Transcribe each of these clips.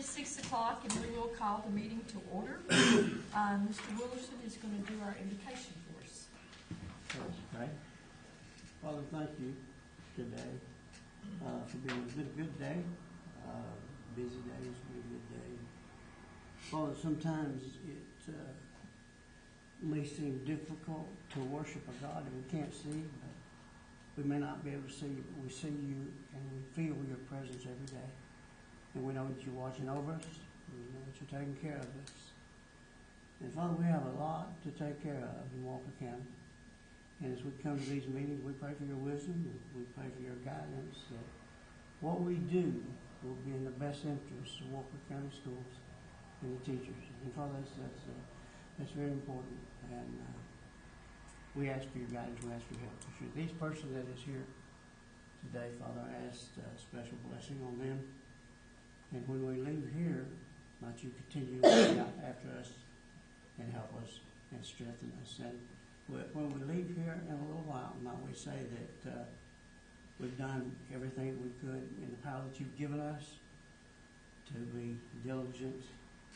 is 6 o'clock, and we will call the meeting to order. Mr. Willerson is going to do our invocation for us. Okay. Father, thank you today for being a good day. Busy days, be a good day. Father, sometimes it may seem difficult to worship a God that we can't see, but we may not be able to see you, but we see you and we feel your presence every day. And we know that you're watching over us, and we know that you're taking care of us. And Father, we have a lot to take care of in Walker County. And as we come to these meetings, we pray for your wisdom, and we pray for your guidance, that what we do will be in the best interest of Walker County schools and the teachers. And Father, that's very important. And we ask for your guidance, we ask for your help. For each person that is here today, Father, I ask a special blessing on them. And when we leave here, might you continue to look out after us and help us and strengthen us. And when we leave here in a little while, might we say that we've done everything we could in the power that you've given us to be diligent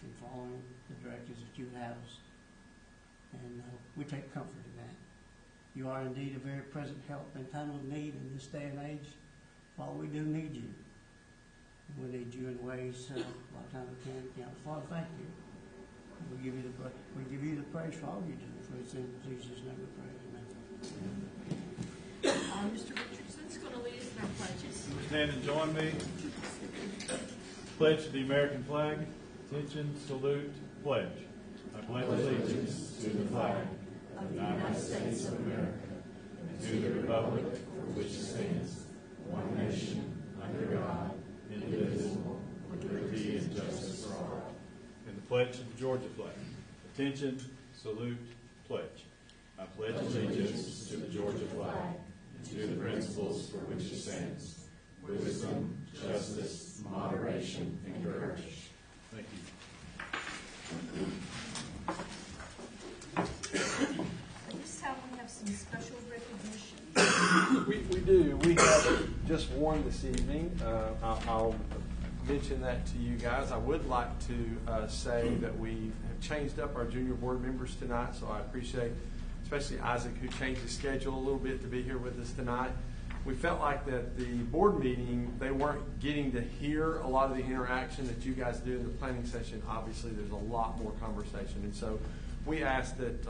in following the directives that you have us. And we take comfort in that. You are indeed a very present help in time of need in this day and age. Father, we do need you. We need you in ways a lot of times we can't count. Father, thank you. We give you the praise for all you do. For it's in Jesus' name we pray. Amen. Mr. Richardson's going to lead us in our pledges. Stand and join me. Pledge to the American flag. Attention, salute, pledge. I pledge allegiance to the flag of the United States of America and to the republic for which it stands, one nation, under God, indivisible, with liberty and justice for all. And the pledge to the Georgia flag. Attention, salute, pledge. I pledge allegiance to the Georgia flag and to the principles for which it stands, wisdom, justice, moderation, and courage. Thank you. At this time, we have some special recognition. We do. We have just one this evening. I'll mention that to you guys. I would like to say that we have changed up our junior board members tonight, so I appreciate especially Isaac, who changed his schedule a little bit to be here with us tonight. We felt like that the board meeting, they weren't getting to hear a lot of the interaction that you guys do in the planning session. Obviously, there's a lot more conversation, and so we asked that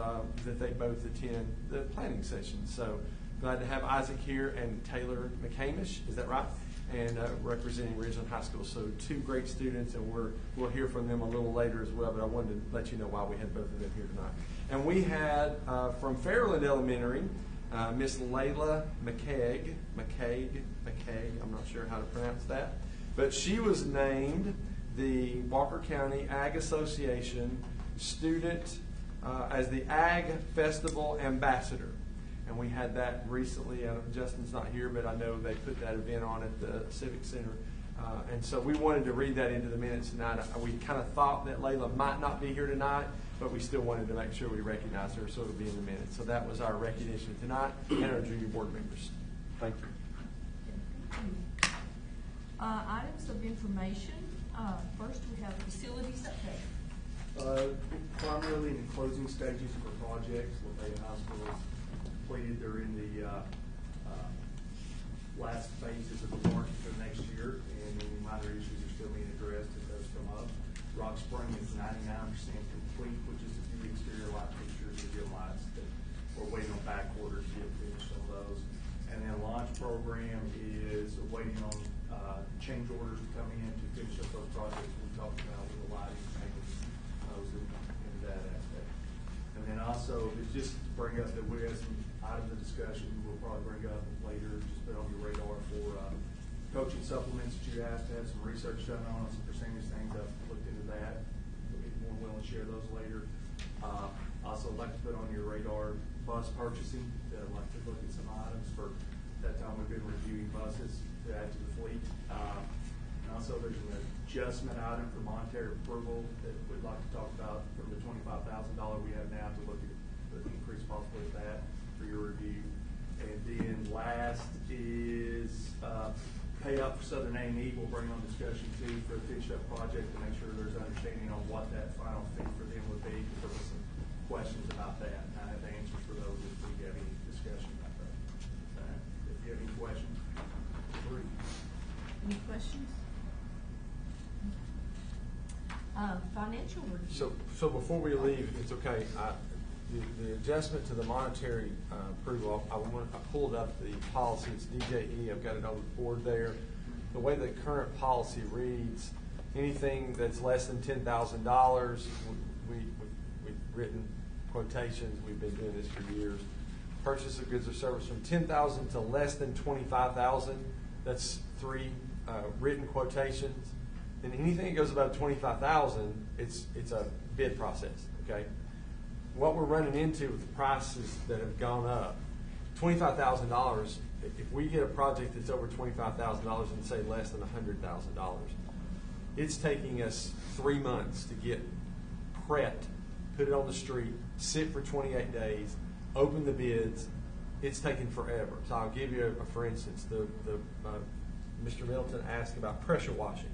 they both attend the planning session. So glad to have Isaac here and Taylor McCamish, is that right? And representing Ridgeland High School. So two great students, and we'll hear from them a little later as well, but I wanted to let you know why we had both of them here tonight. And we had from Fairland Elementary, Miss Layla McCaig, I'm not sure how to pronounce that, but she was named the Walker County Ag Association student as the Ag Festival Ambassador. And we had that recently. Justin's not here, but I know they put that event on at the Civic Center. And so we wanted to read that into the minutes tonight. We kind of thought that Layla might not be here tonight, but we still wanted to make sure we recognized her, so it would be in the minutes. So that was our recognition tonight and our junior board members. Thank you. Items of information. First, we have facilities update. Primarily in the closing stages for projects. Lafayette High School is completed. They're in the last phases of the warranty for next year, and any minor issues are still being addressed as those come up. Rock Spring is 99% complete, which is the exterior light fixtures, the dim lights that we're waiting on back orders to get finished on those. And then launch program is waiting on change orders coming in to finish up those projects we talked about with the lighting and those in that aspect. And then also, just to bring up that we have some items of discussion we'll probably bring up later, just put on your radar for coaching supplements that you asked to have some research done on some percentage things. I've looked into that. We'll be more willing to share those later. Also, I'd like to put on your radar bus purchasing. I'd like to look at some items for that time we've been reviewing buses to add to the fleet. And also, there's an adjustment item for monetary approval that we'd like to talk about from the $25,000 we have now to look at the increase possibly of that for your review. And then last is pay up for Southern A&E, we'll bring on discussion too for a finish-up project to make sure there's understanding on what that final fee for them would be. There was some questions about that, and I have the answers for those if we have any discussion about that. If you have any questions, agree. Any questions? Financial review. So before we leave, it's okay, the adjustment to the monetary approval, I pulled up the policy, it's DJE, I've got it on the board there. The way the current policy reads, anything that's less than $10,000, we've written quotations, we've been doing this for years. Purchase of goods or service from $10,000 to less than $25,000, that's 3 written quotations. And anything that goes above $25,000, it's a bid process, okay? What we're running into with the prices that have gone up, $25,000, if we get a project that's over $25,000 and say less than $100,000, it's taking us 3 months to get prepped, put it on the street, sit for 28 days, open the bids. It's taking forever. So I'll give you for instance, Mr. Middleton asked about pressure washing.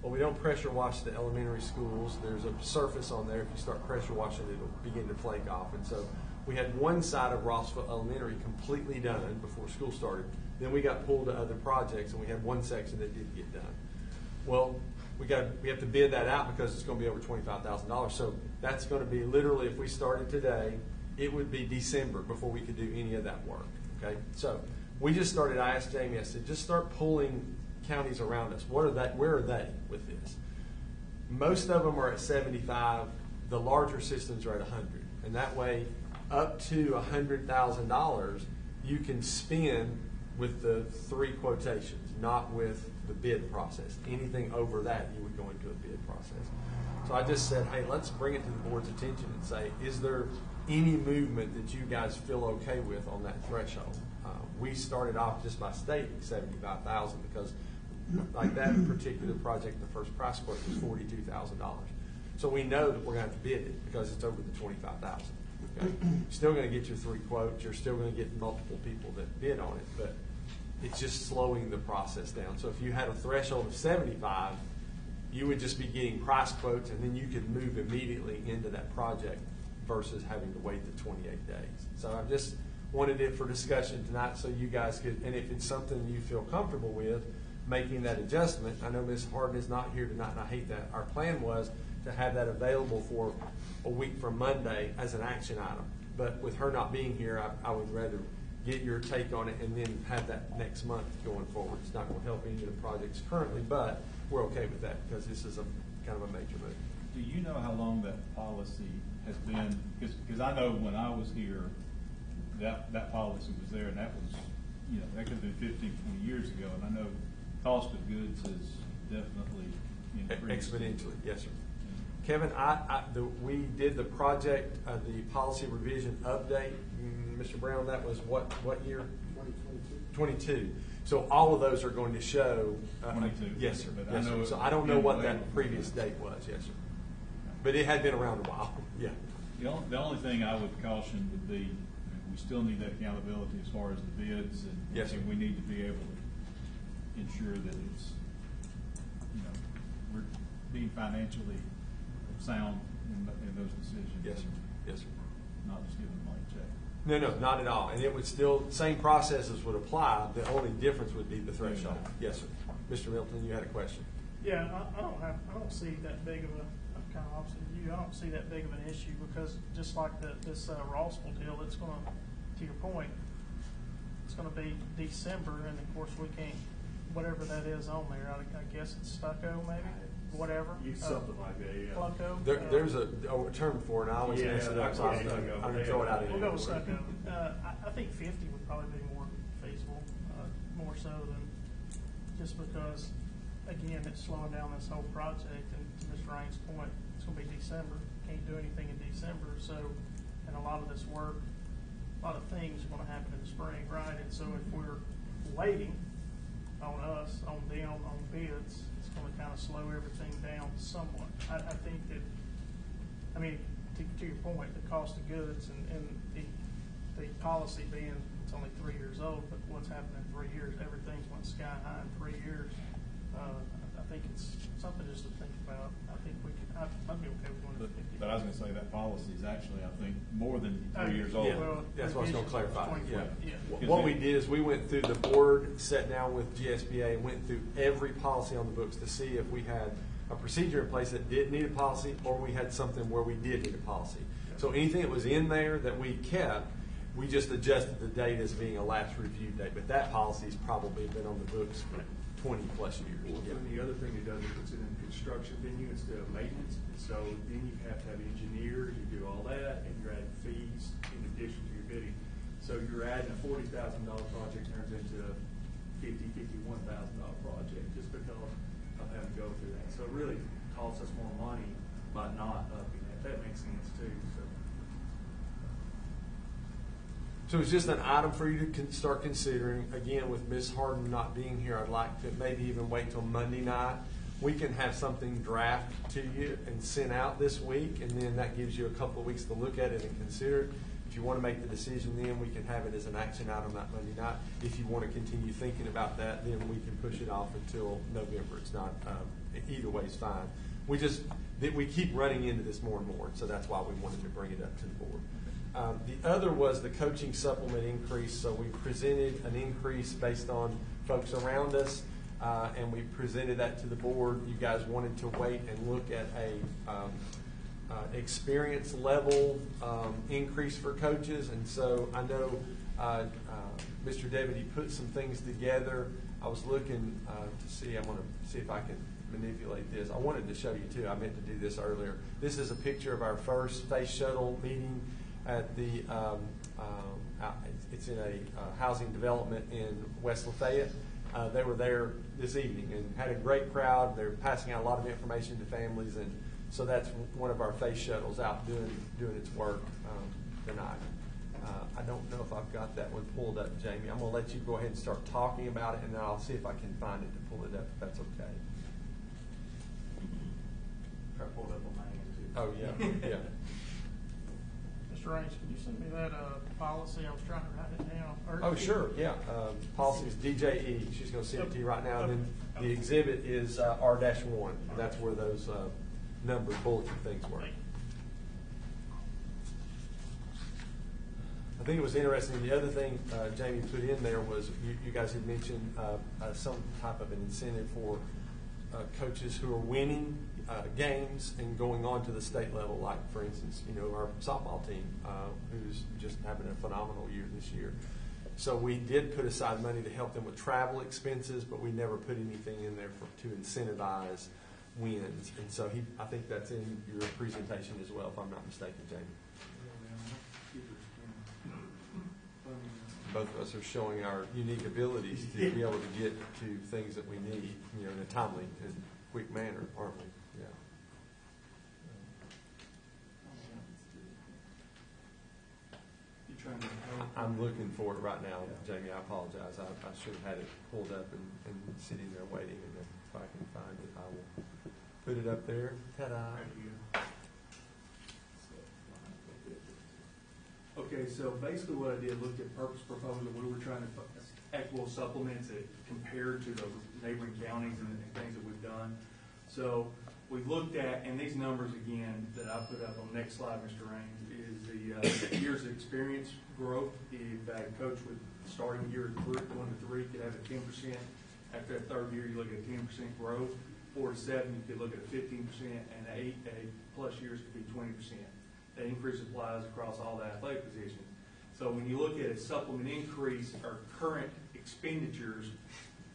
Well, we don't pressure wash the elementary schools. There's a surface on there. If you start pressure washing, it'll begin to flake off. And so we had one side of Rossville Elementary completely done before school started. Then we got pulled to other projects, and we had one section that didn't get done. Well, we have to bid that out because it's going to be over $25,000. So that's going to be literally, if we started today, it would be December before we could do any of that work. Okay, so we just started. I asked Jamie, I said, just start pulling counties around us. Where are they with this? Most of them are at 75. The larger systems are at 100, and that way, up to $100,000, you can spend with the 3 quotations, not with the bid process. Anything over that, you would go into a bid process. So I just said, hey, let's bring it to the board's attention and say, is there any movement that you guys feel okay with on that threshold? We started off just by stating 75,000 because like that particular project, the first price quote was $42,000. So we know that we're going to have to bid it because it's over the $25,000. Okay? You're still going to get your 3 quotes. You're still going to get multiple people that bid on it, but it's just slowing the process down. So if you had a threshold of 75, you would just be getting price quotes, and then you could move immediately into that project versus having to wait the 28 days. So I just wanted it for discussion tonight so you guys could, and if it's something you feel comfortable with, making that adjustment. I know Ms. Harden is not here tonight, and I hate that. Our plan was to have that available for a week from Monday as an action item. But with her not being here, I would rather get your take on it and then have that next month going forward. It's not going to help any of the projects currently, but we're okay with that because this is a kind of a major move. Do you know how long that policy has been? Because I know when I was here, that policy was there, and that was, that could have been 15, 20 years ago. And I know cost of goods has definitely increased. Exponentially, yes, sir. Kevin, we did the project, the policy revision update. Mr. Brown, that was what year? 2022. So all of those are going to show. 22. Yes, sir. But Yes, I know sir. So I don't know what that later. previous date was. Yes, sir. But it had been around a while. Yeah. The only thing I would caution would be, we still need that accountability as far as the bids, and Yes, sir. we need to be able to ensure that it's, we're being financially sound in those decisions. Yes, sir. Yes, sir. Not just giving a blank check. No, not at all. And it would still, same processes would apply. The only difference would be the threshold. Yes, sir. Mr. Milton, you had a question. Yeah, I don't see that big of I'm kind of opposite of you. I don't see that big of an issue because just like this Rossville deal, it's going to your point, it's going to be December, and of course we can't, whatever that is on there, I guess it's stucco maybe, whatever. Something like that, yeah. Stucco. There's a term for it, and I always mess it up, so I'm going to throw it out We'll anyway. go with stucco. I think 50 would probably be more feasible, more so than just because, again, it's slowing down this whole project. And to Mr. Raines' point, it's going to be December. Can't do anything in December. So, and a lot of this work, a lot of things are going to happen in the spring, right? And so if we're waiting on us, on them, on bids, it's going to kind of slow everything down somewhat. I think that, to your point, the cost of goods and the policy being it's only 3 years old, but what's happened in 3 years? Everything's went sky high in 3 years. I think it's something just to think about. I think we can, I'd be okay with going to 50. But I was gonna say that policy is actually, I think, more than 3 years old. Yeah. Well, That's what I was gonna revisions clarify, was yeah. 2020, What we did is we went through the board, sat down with GSBA, and went through every policy on the books to see if we had a procedure in place that didn't need a policy, or we had something where we did need a policy. So anything that was in there that we kept, we just adjusted the date as being a last review date. But that policy's probably been on the books for 20 plus years. Well, Yeah. and the other thing it does is it's in a construction venue instead of maintenance, so then you have to have engineers, you do all that, and you're adding fees in addition to your bidding. So you're adding a $40,000 project turns into a $51,000 project just because of having to go through that. So it really costs us more money by not upping that. That makes sense too, so. So it's just an item for you to start considering. Again, with Ms. Harden not being here, I'd like to maybe even wait till Monday night. We can have something draft to you and sent out this week, and then that gives you a couple of weeks to look at it and consider it. If you want to make the decision then, we can have it as an action item that Monday night. If you want to continue thinking about that, then we can push it off until November. It's not, either way is fine. We keep running into this more and more, so that's why we wanted to bring it up to the board. The other was the coaching supplement increase. So we presented an increase based on folks around us, and we presented that to the board. You guys wanted to wait and look at a experience level increase for coaches, and so I know Mr. Deputy put some things together. I was looking to see. I'm going to see if I can manipulate this. I wanted to show you too. I meant to do this earlier. This is a picture of our first Space Shuttle meeting at the, it's in a housing development in West Lafayette. They were there this evening and had a great crowd. They're passing out a lot of information to families, and so that's one of our face shuttles out doing its work tonight. I don't know if I've got that one pulled up, Jamie. I'm going to let you go ahead and start talking about it, and then I'll see if I can find it to pull it up, if that's okay. Try to pull it up on my end too. Oh, yeah, yeah. Mr. Raines, can you send me that policy? I was trying to write it down. Oh, sure, yeah. Policy is DJE. She's going to send it to you right now. And then the exhibit is R-1. That's where those number bulletin things were. I think it was interesting. The other thing Jamie put in there was you guys had mentioned some type of an incentive for coaches who are winning games and going on to the state level, like, for instance, our softball team, who's just having a phenomenal year this year. So we did put aside money to help them with travel expenses, but we never put anything in there to incentivize wins. And so I think that's in your presentation as well, if I'm not mistaken, Jamie. Both of us are showing our unique abilities to be able to get to things that we need, in a timely and quick manner, aren't we? Yeah. You trying to help? I'm looking for it right now, Jamie. I apologize. I should have had it pulled up and sitting there waiting, and if I can find it, I will put it up there. Ta-da! There you go. Okay, so basically what I did, looked at purpose proposal. We were trying to equitable supplements that compared to the neighboring counties and things that we've done. So we looked at, and these numbers again that I put up on the next slide, Mr. Raines, is the years of experience growth. If a coach would starting year 1 to 3 could have a 10%. After that third year, you look at a 10% growth. 4 to 7, you could look at a 15%, and 8 plus years could be 20%. That increase applies across all the athletic positions. So when you look at a supplement increase or current expenditures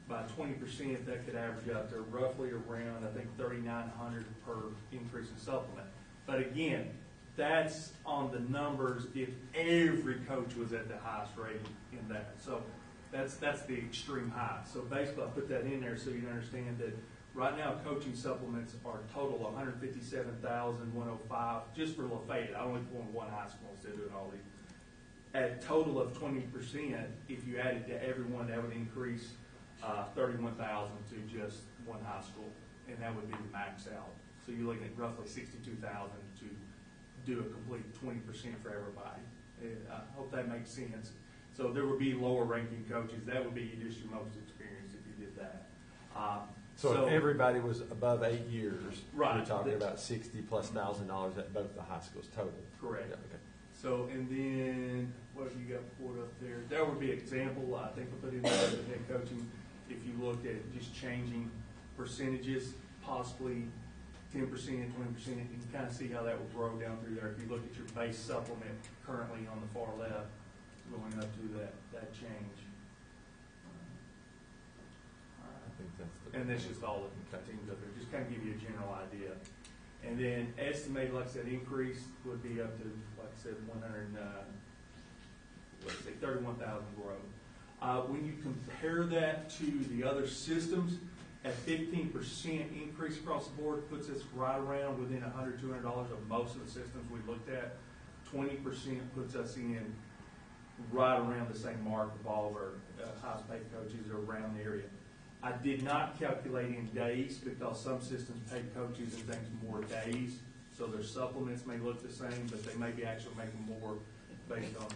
by 20%, that could average out to roughly around, I think, $3,900 per increase in supplement. But again, that's on the numbers if every coach was at the highest rating in that. So that's the extreme high. So basically, I put that in there so you understand that right now, coaching supplements are total $157,105 just for Lafayette. I only point one high school instead of doing all these. At a total of 20%, if you added to everyone, that would increase $31,000 to just one high school, and that would be the max out. So you're looking at roughly $62,000 to do a complete 20% for everybody. I hope that makes sense. So there would be lower ranking coaches. That would be just your most experienced if you did that. So if everybody was above 8 years, Right. you're talking about $60,000+ at both the high schools total. Correct. Yeah, okay. So, and then, what have you got pulled up there? That would be an example, I think I put in there, the head coaching, if you looked at just changing percentages, possibly 10%, 20%, you can kind of see how that would grow down through there. If you look at your base supplement currently on the far left, going up to that change. I think that's the. And that's just all the teams up there, just kind of give you a general idea. And then estimated, like I said, increase would be up to, like I said, 31,000 growth. When you compare that to the other systems, at 15% increase across the board puts us right around within $100, $200 of most of the systems we looked at. 20% puts us in right around the same mark of all of our highest paid coaches around the area. I did not calculate in days because some systems pay coaches and things more days, so their supplements may look the same, but they may be actually making more based on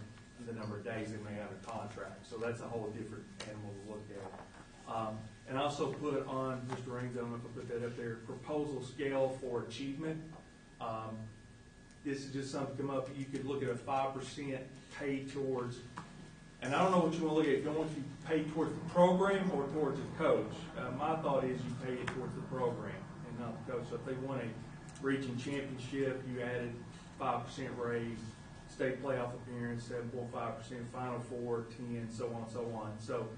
the number of days they may have a contract. So that's a whole different animal to look at. And I also put on, Mr. Raines, I don't know if I put that up there, proposal scale for achievement. This is just something to come up. You could look at a 5% paid towards, and I don't know what you want to look at. If you want to pay towards the program or towards the coach. My thought is you pay it towards the program and not the coach. So if they won a region championship, you added 5% raise, state playoff appearance, 7.5%, Final Four, 10, so on and so on. So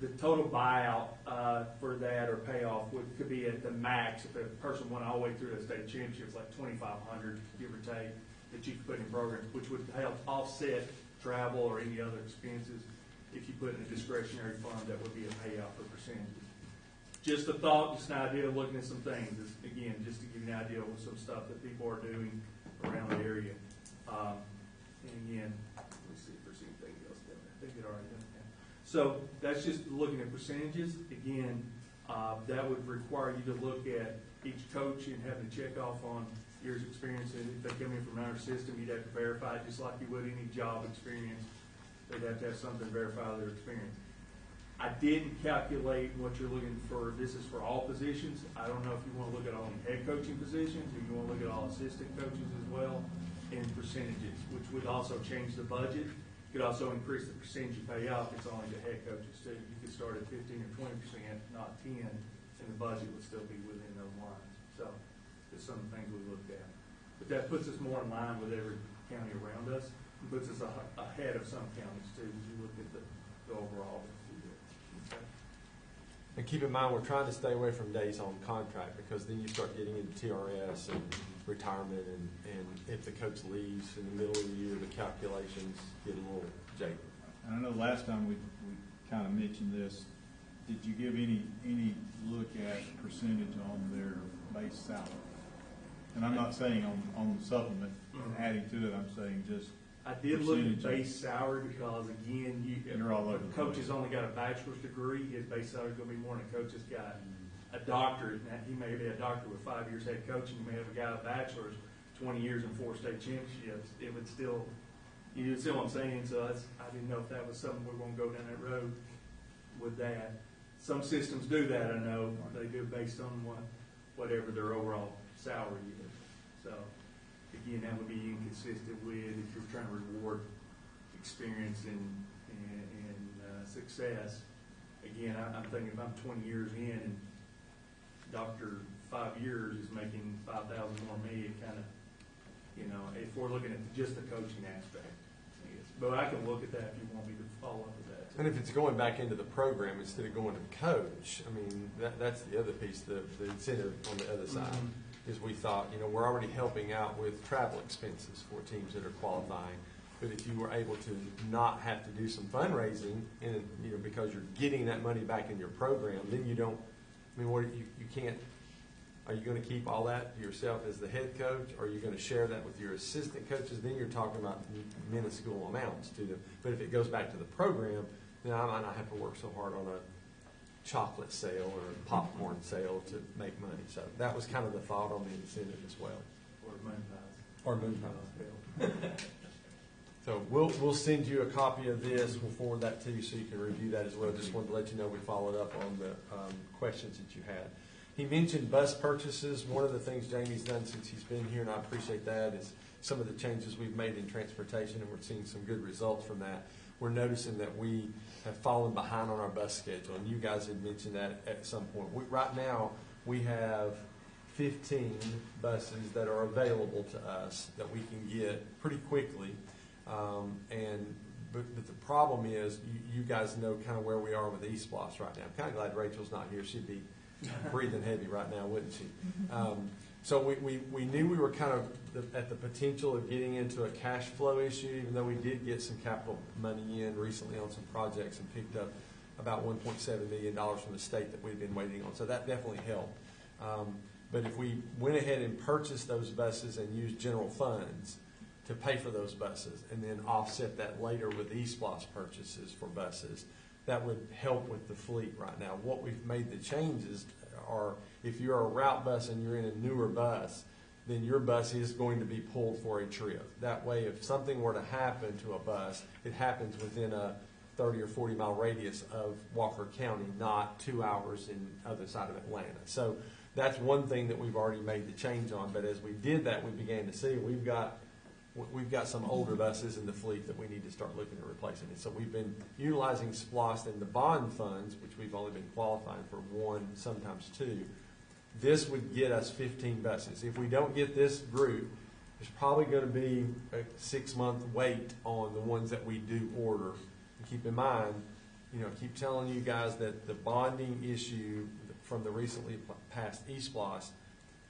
the total buyout for that or payoff could be at the max if a person went all the way through the state championship, it's like $2,500, give or take, that you could put in programs, which would help offset travel or any other expenses. If you put in a discretionary fund, that would be a payout for percentages. Just a thought, just an idea of looking at some things. Again, just to give you an idea of some stuff that people are doing around the area. And again, let's see if there's anything else down there. I think it already done. So that's just looking at percentages. Again, that would require you to look at each coach and have to check off on years experience. And if they come in from our system, you'd have to verify it just like you would any job experience. They'd have to have something to verify their experience. I didn't calculate what you're looking for. This is for all positions. I don't know if you want to look at only head coaching positions or you want to look at all assistant coaches as well in percentages, which would also change the budget. You could also increase the percentage you pay out if it's only the head coaches too. You could start at 15 or 20%, not 10, and the budget would still be within those lines. So there's some things we looked at. But that puts us more in line with every county around us. It puts us ahead of some counties too, as you look at the overall. Okay. And keep in mind, we're trying to stay away from days on contract because then you start getting into TRS and retirement, and if the coach leaves in the middle of the year, the calculations get a little jaded. I know last time we kind of mentioned this. Did you give any look at percentage on their base salary? And I'm not saying on the supplement and adding to it. I'm saying just I did look at percentage. base salary because again, You're all over the a coach place. has only got a bachelor's degree. His base salary is going to be more than a coach that's got a doctorate. Now, he may be a doctor with 5 years head coaching. You may have a guy with a bachelor's, 20 years and 4 state championships. It would still, you see what I'm saying? So I didn't know if that was something we're going to go down that road with that. Some systems do that, I know. They do based on whatever their overall salary is. So, again, that would be inconsistent with if you're trying to reward experience and success. Again, I'm thinking if I'm 20 years in and Dr. 5 years is making 5,000 more than me, it kind of, if we're looking at just the coaching aspect. But I can look at that if you want me to follow up with that. And if it's going back into the program instead of going to the coach, I mean, that's the other piece, the incentive on the other side. Mm-hmm. Is we thought, we're already helping out with travel expenses for teams that are qualifying. But if you were able to not have to do some fundraising, and because you're getting that money back in your program, then you don't. I mean, you can't. Are you going to keep all that to yourself as the head coach? Or are you going to share that with your assistant coaches? Then you're talking about minuscule amounts to them. But if it goes back to the program, then I might not have to work so hard on a chocolate sale or a popcorn sale to make money. So that was kind of the thought on the incentive as well. Or moon pies. Or moon pies. So we'll send you a copy of this. We'll forward that to you so you can review that as well. Just wanted to let you know we followed up on the questions that you had. He mentioned bus purchases. One of the things Jamie's done since he's been here, and I appreciate that, is some of the changes we've made in transportation, and we're seeing some good results from that. We're noticing that we have fallen behind on our bus schedule, and you guys had mentioned that at some point. Right now, we have 15 buses that are available to us that we can get pretty quickly. But the problem is, you guys know kind of where we are with eSplosh right now. I'm kind of glad Rachel's not here. She'd be breathing heavy right now, wouldn't she? So we knew we were kind of at the potential of getting into a cash flow issue, even though we did get some capital money in recently on some projects and picked up about $1.7 million from the state that we've been waiting on. So that definitely helped. But if we went ahead and purchased those buses and used general funds to pay for those buses and then offset that later with eSplosh purchases for buses, that would help with the fleet right now. What we've made the changes are, if you're a route bus and you're in a newer bus, then your bus is going to be pulled for a trip. That way, if something were to happen to a bus, it happens within a 30 or 40 mile radius of Walker County, not 2 hours in the other side of Atlanta. So that's one thing that we've already made the change on. But as we did that, we began to see we've got some older buses in the fleet that we need to start looking at replacing. And so we've been utilizing SPLOST and the bond funds, which we've only been qualifying for 1, sometimes 2. This would get us 15 buses. If we don't get this group, there's probably going to be a 6-month wait on the ones that we do order. And keep in mind, keep telling you guys that the bonding issue from the recently passed eSPLOST,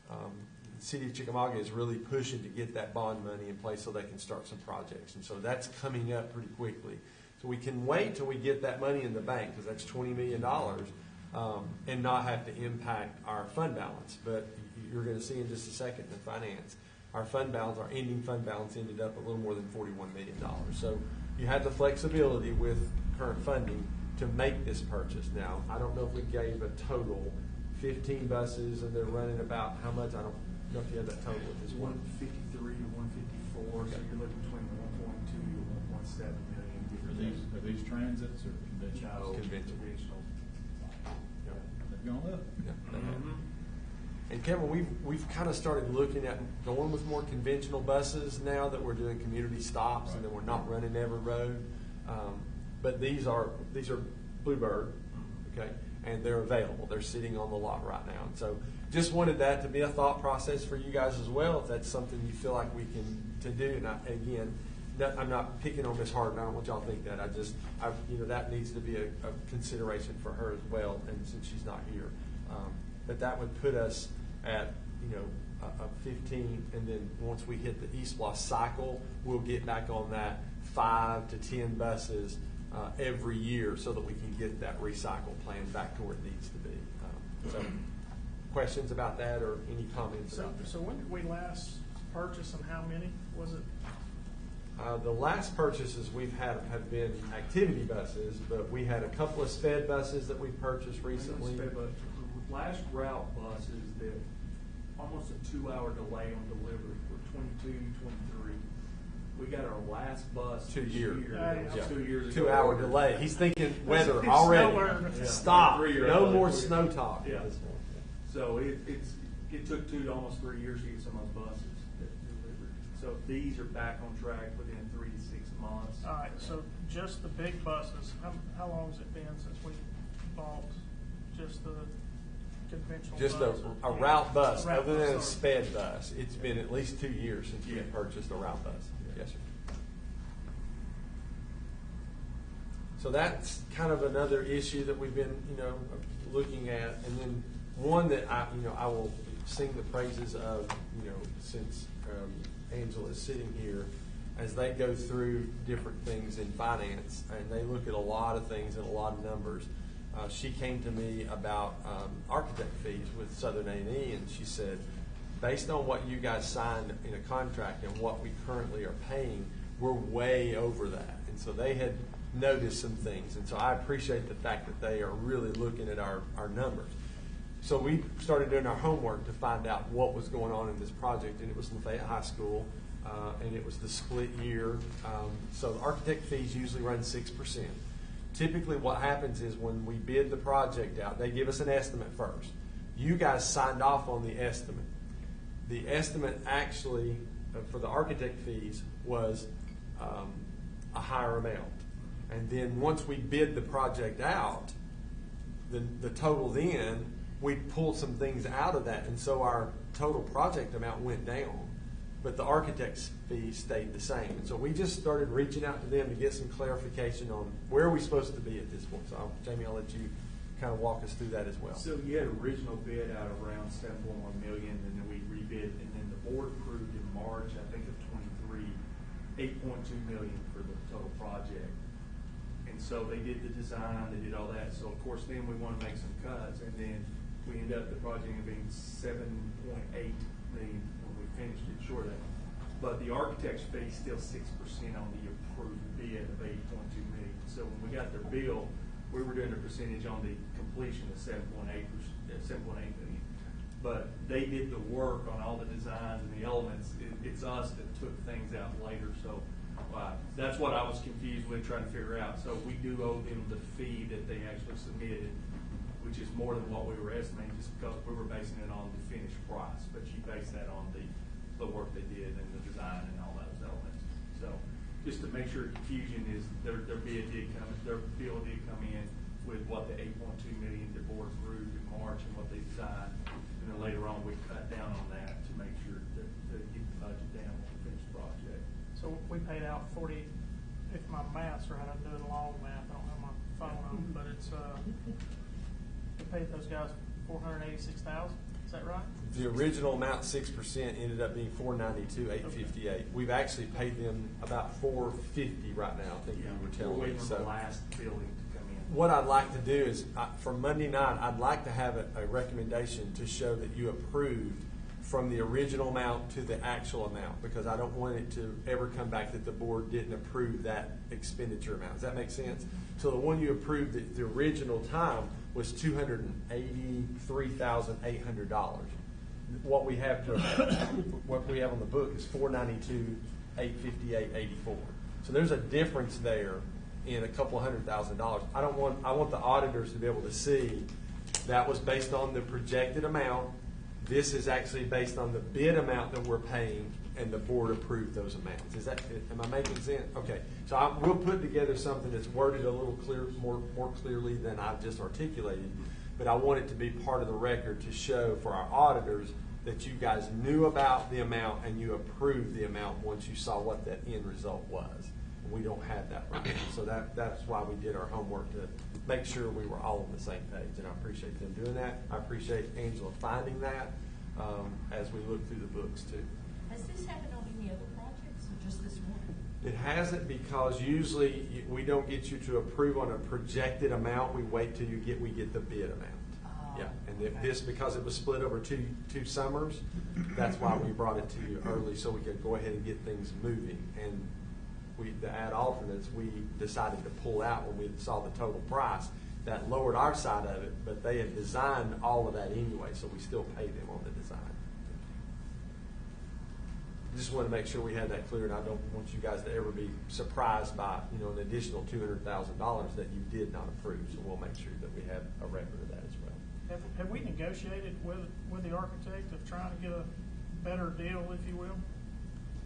the City of Chickamauga is really pushing to get that bond money in place so they can start some projects. And so that's coming up pretty quickly. So we can wait till we get that money in the bank, because that's $20 million, and not have to impact our fund balance. But you're going to see in just a second in finance, our fund balance, our ending fund balance ended up a little more than $41 million. So you have the flexibility with current funding to make this purchase. Now, I don't know if we gave a total 15 buses, and they're running about how much? I don't know if you have that total at this point. 153 to 154, Okay. so you're looking between 1.2 to 1.7 million. Are these transits or conventional? No, Conventional. Yep. They've gone up. Yeah, they have. And Kevin, we've kind of started looking at going with more conventional buses now that we're doing community stops and that we're not running every road. But these are Bluebird, okay, and they're available. They're sitting on the lot right now. And so just wanted that to be a thought process for you guys as well, if that's something you feel like we can to do. And again, I'm not picking on Ms. Harden. I don't want y'all to think that. That needs to be a consideration for her as well, and since she's not here. But that would put us at, a 15, and then once we hit the eSPLOST cycle, we'll get back on that 5 to 10 buses every year so that we can get that recycle plan back to where it needs to be. So questions about that or any comments about that? So when did we last purchase and how many was it? The last purchases we've had have been activity buses, but we had a couple of sped buses that we purchased recently. Last route buses that almost a 2-hour delay on delivery were 22, 23. We got our last bus 2 this year. year. Yeah. That was 2 years ago. 2-hour delay. He's thinking weather It's already. nowhere. Yeah. Stop. 3-year No delay. more snow talk. Yeah. At this point. So it took 2 to almost 3 years to get some of those buses delivered. So these are back on track within 3 to 6 months. All right, so just the big buses, how long has it been since we bought just the conventional Just bus? a route bus, Route other than a bus, sped bus. It's been at least 2 years since we Yeah. purchased a route bus. Yes, sir. So that's kind of another issue that we've been, looking at. And then one that I will sing the praises of, since Angela is sitting here, as they go through different things in finance, and they look at a lot of things and a lot of numbers. She came to me about architect fees with Southern A&E, and she said, based on what you guys signed in a contract and what we currently are paying, we're way over that. And so they had noticed some things. And so I appreciate the fact that they are really looking at our numbers. So we started doing our homework to find out what was going on in this project, and it was Lafayette High School. and it was the split year. So the architect fees usually run 6%. Typically what happens is when we bid the project out, they give us an estimate first. You guys signed off on the estimate. The estimate actually for the architect fees was a higher amount. And then once we bid the project out, the total then, we pulled some things out of that, and so our total project amount went down, but the architect's fee stayed the same. And so we just started reaching out to them to get some clarification on where are we supposed to be at this point. So Jamie, I'll let you kind of walk us through that as well. So you had original bid out of around 7.1 million, and then we rebid, and then the board approved in March, I think of 23, 8.2 million for the total project. And so they did the design, they did all that. So of course then we want to make some cuts, and then we ended up the project being 7.8 million when we finished it, short of that. But the architect's fee is still 6% on the approved bid of 8.2 million. So when we got their bill, we were doing a percentage on the completion of 7.8 million. But they did the work on all the designs and the elements. It's us that took things out later. So that's what I was confused with, trying to figure out. So we do owe them the fee that they actually submitted, which is more than what we were estimating, just because we were basing it on the finished price. But she based that on the work they did and the design and all those elements. So just to make sure confusion is their bill did come in with what the 8.2 million the board approved in March and what they designed, and then later on we cut down on that to make sure to keep the budget down on the finished project. So we paid out 40, if my math's right, I'm doing long math, I don't have my phone on, but it's, we paid those guys $486,000, is that right? The original amount, 6%, ended up being $492,858. We've actually paid them about $450 right now. I think you were telling We're me. waiting on the last building to come in. What I'd like to do is, for Monday night, I'd like to have a recommendation to show that you approved from the original amount to the actual amount, because I don't want it to ever come back that the board didn't approve that expenditure amount. Does that make sense? So the one you approved at the original time was $283,800. What we have on the book is $492,858.84. So there's a difference there in a couple $100,000. I want the auditors to be able to see that was based on the projected amount. This is actually based on the bid amount that we're paying, and the board approved those amounts. Am I making sense? Okay. So we'll put together something that's worded a little more clearly than I've just articulated, but I want it to be part of the record to show for our auditors that you guys knew about the amount and you approved the amount once you saw what that end result was. And we don't have that right now. So that's why we did our homework, to make sure we were all on the same page, and I appreciate them doing that. I appreciate Angela finding that as we look through the books too. Has this happened on any other projects or just this one? It hasn't, because usually we don't get you to approve on a projected amount. We wait till we get the bid amount. Yeah, and this, because it was split over two summers, that's why we brought it to you early, so we could go ahead and get things moving. And the ad alternates, we decided to pull out when we saw the total price. That lowered our side of it, but they had designed all of that anyway, so we still paid them on the design. Just want to make sure we had that clear, and I don't want you guys to ever be surprised by an additional $200,000 that you did not approve. So we'll make sure that we have a record of that as well. Have we negotiated with the architect of trying to get a better deal, if you will?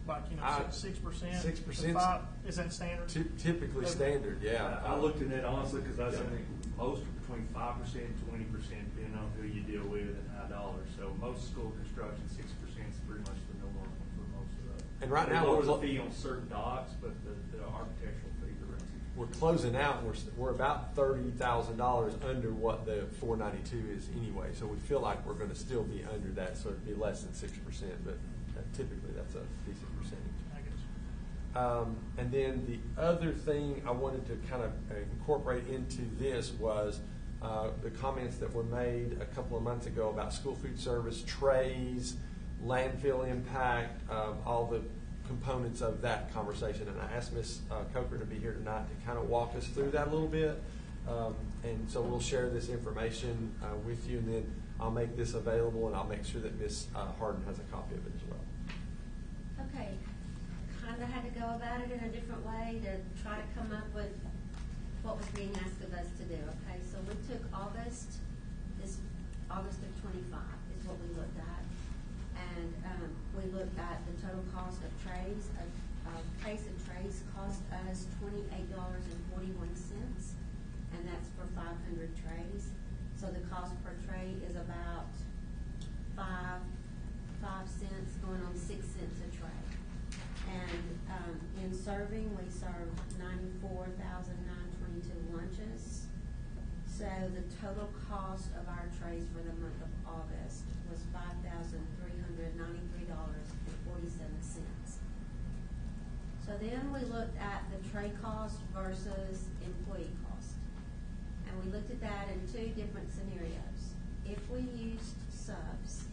Like, 6%? 6%? Is that standard? Typically standard, yeah. I looked at that honestly because I think most are between 5% and 20%, depending on who you deal with and high dollars. So most school construction, 6% is pretty much the norm for most of those. And right now lower the fee on certain docks, but the architectural fees are around 6%. We're closing out. We're about $30,000 under what the 492 is anyway. So we feel like we're going to still be under that, so it'd be less than 6%, but typically that's a decent percentage. I guess. And then the other thing I wanted to kind of incorporate into this was the comments that were made a couple of months ago about school food service, trays, landfill impact, all the components of that conversation. And I asked Ms. Coker to be here tonight to kind of walk us through that a little bit. And so we'll share this information with you, and then I'll make this available, and I'll make sure that Ms. Harden has a copy of it as well. Okay, go about it in a different way to try to come up with what was being asked of us to do, okay? So we took August of 25 is what we looked at. And we looked at the total cost of trays. Case of trays cost us $28.41, and that's for 500 trays. So the cost per tray is about 5 cents, going on 6 cents a tray. And in serving, we served 94,922 lunches. So the total cost of our trays for the month of August was $5,393.47. So then we looked at the tray cost versus employee cost. And we looked at that in two different scenarios. If we used subs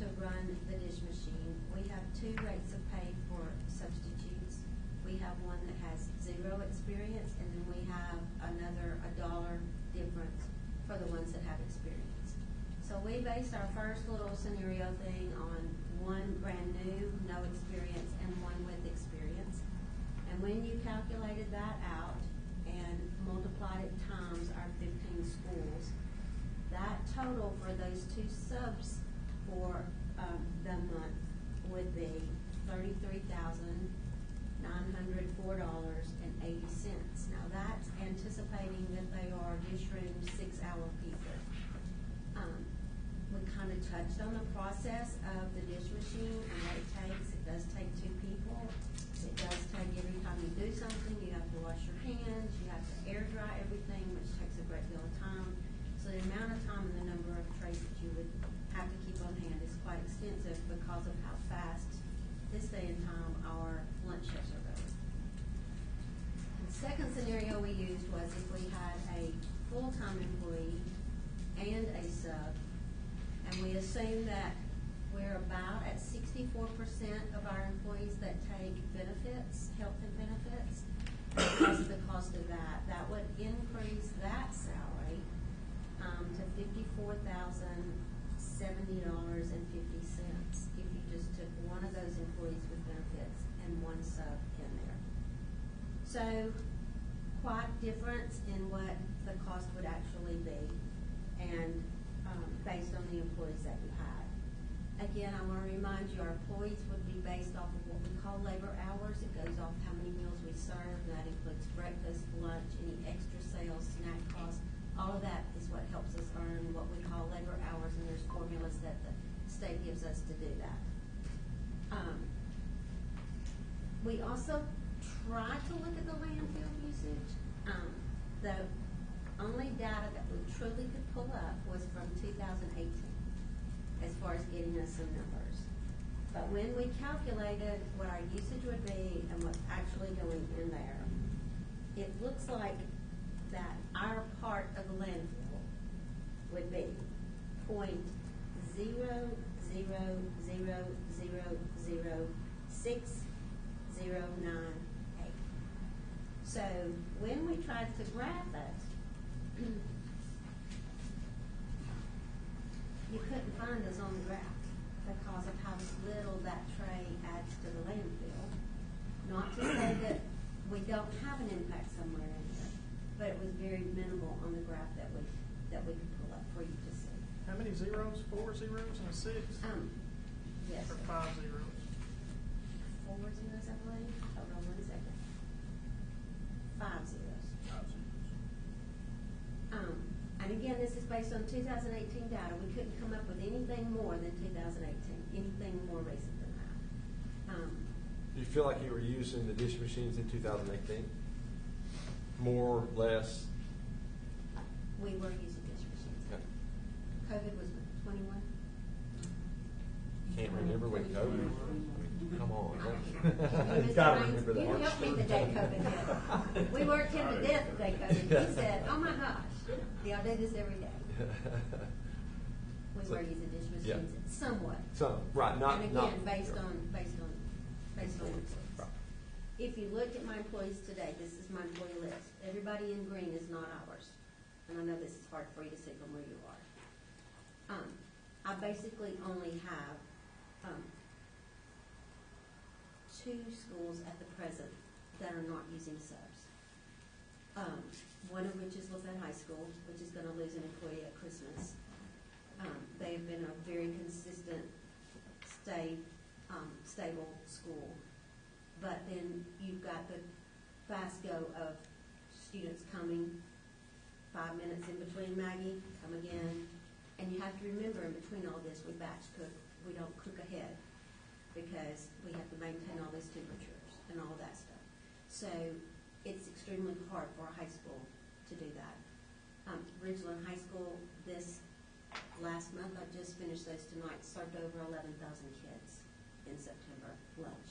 to run the dish machine, we have two rates of pay for substitutes. We have one that has 0 experience, and then we have another $1 difference for the ones that have experience. So we based our first little scenario thing on one brand new, no experience, and one with experience. And when you calculated that out and multiplied it times our 15 schools, that total for those two subs for the month would be $33,904.80. Now that's anticipating that they are dish room 6-hour people. We kind of touched on the process of the dish machine and what it takes. It does take 2 people. It does take every time you do something, you have to wash your hands, you have to air dry everything, which takes a great deal of time. So the amount of time and the number of trays that you would have to keep on hand is quite extensive because of how fast this day and time our lunch shifts are going. The second scenario we used was if we had a full-time employee and a sub, and we assume that we're about at 64% of our employees that take benefits, health and benefits. Because of the cost of that, that would increase that salary to $54,070.50 if you just took one of those employees with benefits and one sub in there. So quite difference in what the cost would actually be, and based on the employees that you had. Again, I want to remind you, our employees would be based off of what we call labor hours. It goes off how many meals we serve, and that includes breakfast, lunch, any extra sales, snack costs. All of that is what helps us earn what we call labor hours, and there's formulas that the state gives us to do that. We also tried to look at the landfill usage. The only data that we truly could pull up was from 2018 as far as getting us some numbers. But when we calculated what our usage would be and what's actually going in there, it looks like that our part of the landfill would be 0.00006,098. So when we tried to graph it, you couldn't find us on the graph because of how little that tray adds to the landfill. Not to say that we don't have an impact somewhere in there, but it was very minimal on the graph that we could pull up for you to see. How many zeros? 4 zeros and a 6? Yes. Or 5 zeros? 4 zeros, I believe. Hold on 1 second. 5 zeros. 5 zeros. And again, this is based on 2018 data. We couldn't come up with anything more than 2018, anything more recent than that. Do you feel like you were using the dish machines in 2018? More, less? We were using dish machines. Okay. COVID was 21. Can't remember when COVID. Come on. You Gotta remember that. You helped me the day COVID hit. We worked him to death the day COVID hit. He said, "Oh my gosh, yeah, I do this every day." We So- were using dish yeah. machines somewhat. So, right, not. And again, based on employees. Right. If you look at my employees today, this is my employee list. Everybody in green is not ours. And I know this is hard for you to see from where you are. I basically only have 2 2 schools at the present that are not using subs. One of which is Lafayette High School, which is going to lose an employee at Christmas. They have been a very consistent, stable school. But then you've got the fast go of students coming 5 minutes in between Maggie, come again. And you have to remember, in between all this, we batch cook. We don't cook ahead because we have to maintain all these temperatures and all that stuff. So it's extremely hard for a high school to do that. Ridgeland High School, this last month, I just finished those tonight, served over 11,000 kids in September lunch.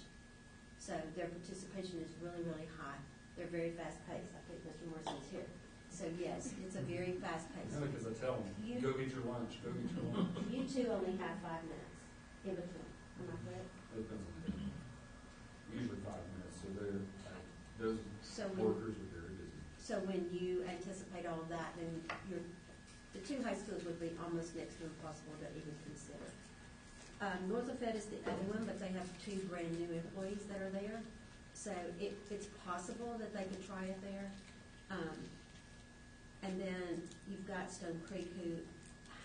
So their participation is really, really high. They're very fast paced. I think Mr. Morrison's here. So yes, it's a very fast paced. Because I tell them, go get your lunch, go get your lunch. You two only have 5 minutes in between. Am I correct? It depends on the day. Usually 5 minutes, so they're, those So workers are very busy. So when you anticipate all of that, then the 2 high schools would be almost next to impossible to even consider. North Lafayette is the other one, but they have 2 brand new employees that are there. So it's possible that they could try it there. And then you've got Stone Creek, who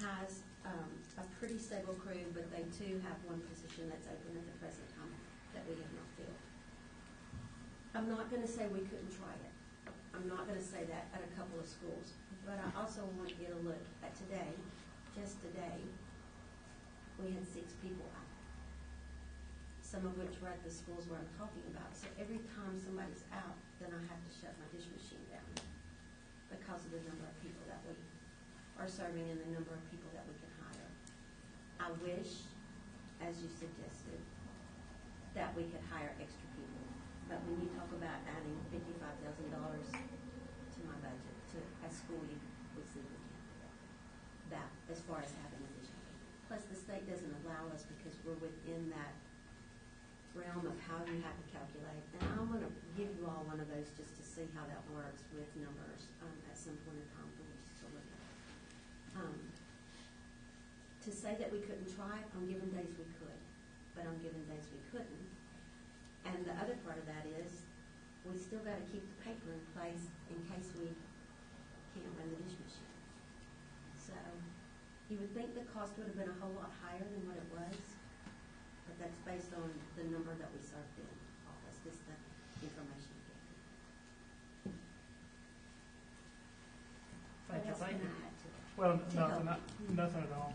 has a pretty stable crew, but they too have one position that's open at the present time that we have not filled. I'm not going to say we couldn't try it. I'm not going to say that at a couple of schools. But I also want you to look at today, just today, we had 6 people out, some of which were at the schools where I'm talking about. So every time somebody's out, then I have to shut my dish machine down because of the number of people that we are serving and the number of people that we can hire. I wish, as you suggested, that we could hire extra people. But when you talk about adding $55,000 to my budget, to a school, we simply can't do that as far as having additional people. Plus, the state doesn't allow us because we're within that realm of how you have to calculate. And I'm going to give you all one of those just to see how that works with numbers at some point in time for you to look at. To say that we couldn't try it, on given days we could, but on given days we couldn't. And the other part of that is we still got to keep the paper in place in case we can't run the dish machine. So you would think the cost would have been a whole lot higher than what it was, but that's based on the number that we served in office. This is the information we get. Thank you, What else thank can you. I add to it? Well, To help. nothing at all.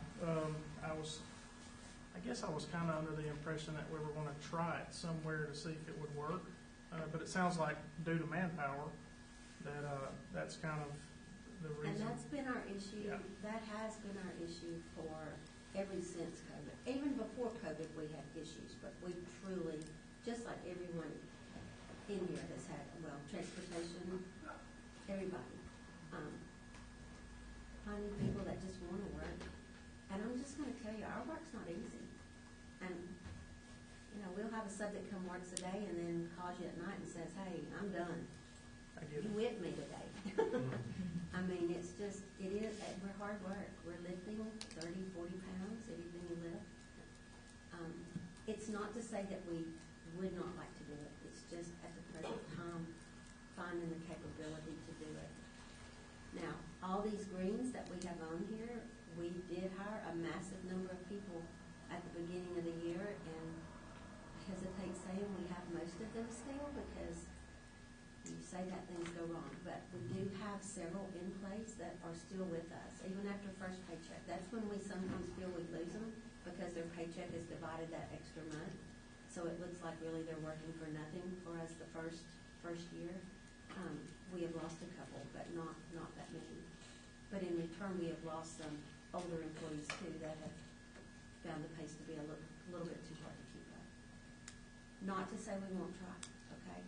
I guess I was kind of under the impression that we were going to try it somewhere to see if it would work. But it sounds like due to manpower, that's kind of the And reason. that's been our issue. Yeah. That has been our issue for ever since COVID. Even before COVID, we had issues, but we truly, just like everyone in here has had, well, transportation, everybody, finding people that just want to work. And I'm just going to tell you, our work's not easy. And, you know, we'll have a sub that come works a day and then calls you at night and says, hey, I'm done. I get You it. with me today. I mean, it's just, we're hard work. We're lifting 30, 40 pounds, anything you lift. It's not to say that we would not like to do it. It's just at the present time, finding the capability to do it. Now, all these greens that we have on here, we did hire a massive number of people at the beginning of the year, and I hesitate saying we have most of them still because you say that things go wrong, but we do have several in place that are still with us, even after first paycheck. That's when we sometimes feel we lose them because their paycheck is divided that extra month. So it looks like really they're working for nothing for us the first year. We have lost a couple, but not that many. But in return, we have lost some older employees too that have found the pace to be a little bit too hard to keep up. Not to say we won't try, okay?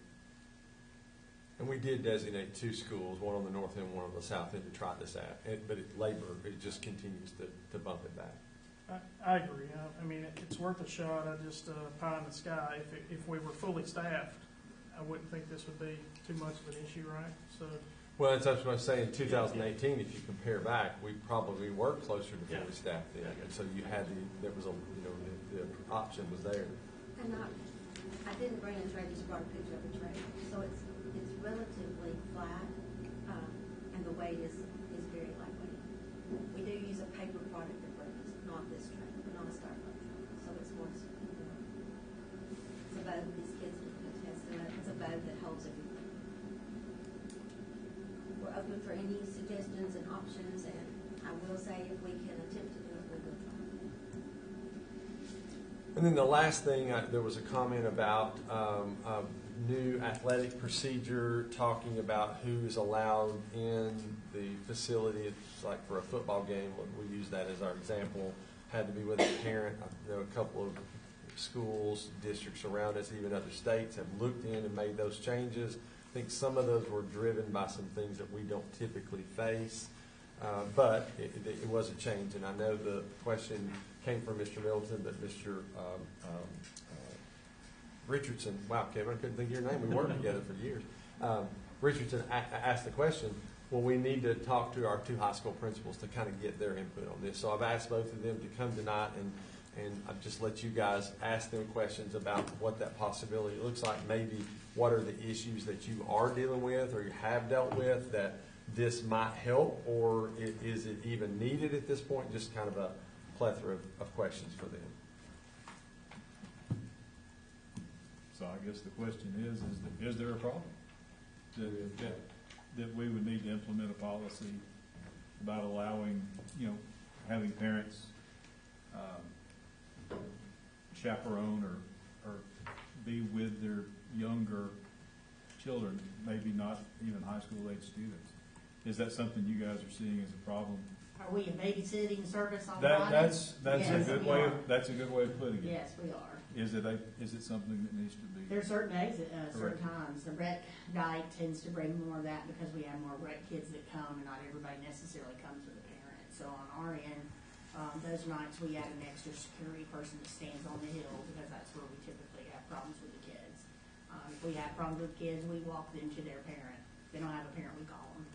And we did designate 2 schools, one on the north end, one on the south end, to try this at. But labor, it just continues to bump it back. I agree. I mean, it's worth a shot. I just pie in the sky. If we were fully staffed, I wouldn't think this would be too much of an issue, right? So. Well, that's what I was saying. In 2018, if you compare back, we probably were closer to fully Yeah. staffed then, and so you had the option was there. And I didn't bring a tray, just brought a picture of a tray. So it's relatively flat, and the weight is very lightweight. We do use a paper product that breaks, not this tray, not a styrofoam tray. So it's more, it's a boat, these kids can attest to it. It's a boat that holds everything. We're open for any suggestions and options, and I will say if we can attempt to do it, we will try. And then the last thing, there was a comment about a new athletic procedure, talking about who's allowed in the facility. It's like for a football game, we use that as our example, had to be with a parent. I know a couple of schools, districts around us, even other states, have looked in and made those changes. I think some of those were driven by some things that we don't typically face, but it was a change. And I know the question came from Mr. Middleton, but Mr. Richardson, wow, Kevin, I couldn't think of your name. We worked together for years. Richardson asked the question, well, we need to talk to our two high school principals to kind of get their input on this. So I've asked both of them to come tonight, and I've just let you guys ask them questions about what that possibility looks like. Maybe what are the issues that you are dealing with or you have dealt with that this might help, or is it even needed at this point? Just kind of a plethora of questions for them. So I guess the question is there a problem? That we would need to implement a policy about allowing, having parents chaperone or be with their younger children, maybe not even high school age students. Is that something you guys are seeing as a problem? Are we a babysitting service on That's Yes, a good we way. are. That's a good way of putting it. Yes, we are. Is it something that needs to be? There are certain days at certain Correct. times. The rec night tends to bring more of that because we have more rec kids that come, and not everybody necessarily comes with a parent. So on our end, those nights we add an extra security person that stands on the hill because that's where we typically have problems with the kids. If we have problems with kids, we walk them to their parent. If they don't have a parent, we call them.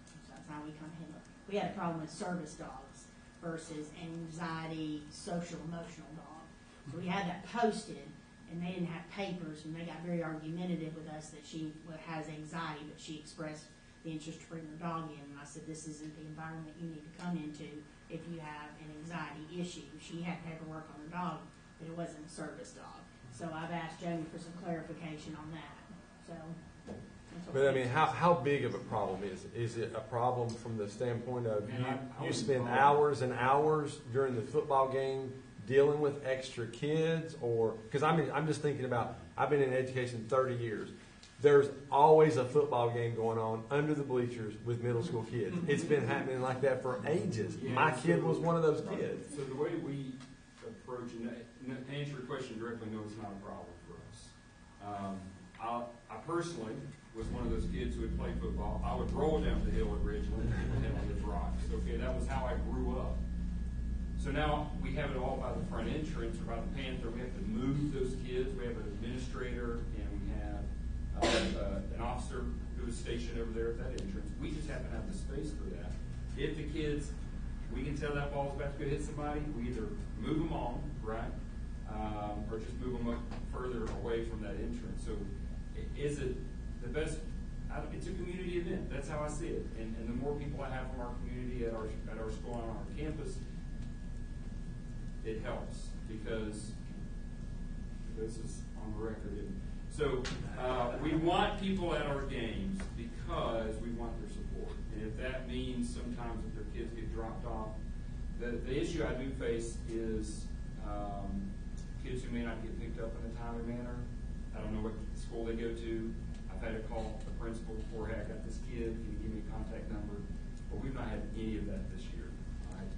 So that's how we kind of handle it. We had a problem with service dogs versus anxiety, social, emotional dog. So we had that posted, and they didn't have papers, and they got very argumentative with us that she has anxiety, but she expressed the interest to bring her dog in. And I said, this isn't the environment you need to come into if you have an anxiety issue. She had paperwork on her dog, but it wasn't a service dog. So I've asked Joni for some clarification on that. So. But I mean, how big of a problem is it? Is it a problem from the standpoint of you spend hours and hours during the football game dealing with extra kids, or because I'm just thinking about, I've been in education 30 years. There's always a football game going on under the bleachers with middle school kids. It's been happening like that for ages. Yeah, My kid was one of those kids. So the way we approach, and to answer your question directly, no, it's not a problem for us. I personally was one of those kids who would play football. I would roll down the hill at Ridgeland and hit with rocks. Okay, that was how I grew up. So now we have it all by the front entrance or by the Panther. We have to move those kids. We have an administrator and we have an officer who is stationed over there at that entrance. We just happen to have the space for that. If the kids, we can tell that ball's about to go hit somebody, we either move them on, right, or just move them up further away from that entrance. So is it the best? It's a community event. That's how I see it. And the more people I have from our community at our school and on our campus, it helps, because this is on the record. So we want people at our games because we want their support. And if that means sometimes if their kids get dropped off, the issue I do face is kids who may not get picked up in a timely manner. I don't know what school they go to. I've had to call the principal before, hey, I got this kid, can you give me a contact number? But we've not had any of that this year.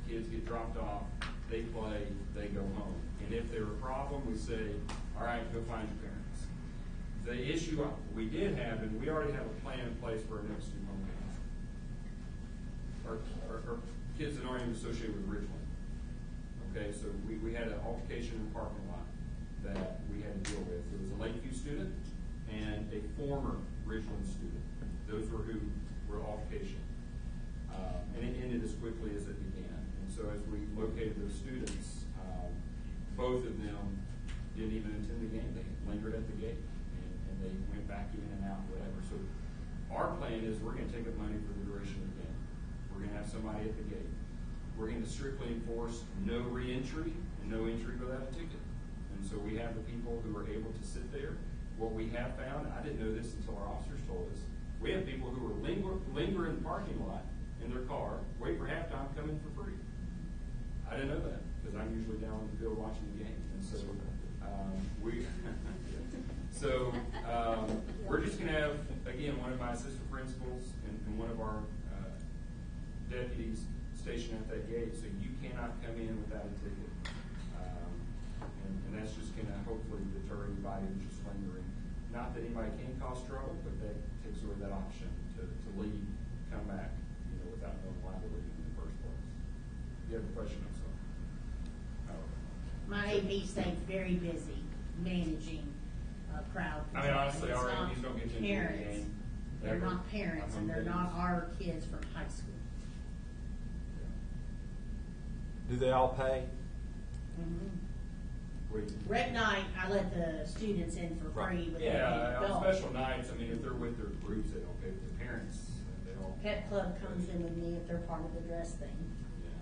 Kids get dropped off, they play, they go home. And if they're a problem, we say, all right, go find your parents. The issue we did have, and we already have a plan in place for our next 2 home games. Our kids that aren't even associated with Ridgeland. Okay, so we had an altercation in the parking lot that we had to deal with. There was a Lakeview student and a former Ridgeland student. Those were who were altercation. And it ended as quickly as it began. And so as we located those students, both of them didn't even attend the game. They lingered at the gate, and they went back in and out, whatever. So our plan is we're going to take up money for the duration of the game. We're going to have somebody at the gate. We're going to strictly enforce no re-entry and no entry without a ticket. And so we have the people who are able to sit there. What we have found, I didn't know this until our officers told us, we have people who are linger in the parking lot in their car, wait for halftime, come in for free. I didn't know that because I'm usually down on the field watching the game. And so we're just going to have, again, one of my assistant principals and one of our deputies stationed at that gate, so you cannot come in without a ticket. And that's just going to hopefully deter anybody who's just lingering. Not that anybody can cause trouble, but that takes away that option to leave, come back, without knowing why they're leaving in the first place. You have a question, I'm sorry. My AP stays very busy managing a crowd. I mean, honestly, It's our not APs don't get to enjoy the parents. game. They're not parents, and they're not our kids from high school. Do they all pay? Rec night, I let the students in for free with Yeah, the on adults. special nights, I mean, if they're with their groups, they don't pay with their parents. They don't. Pet club comes in with me if they're part of the dress thing. Yeah.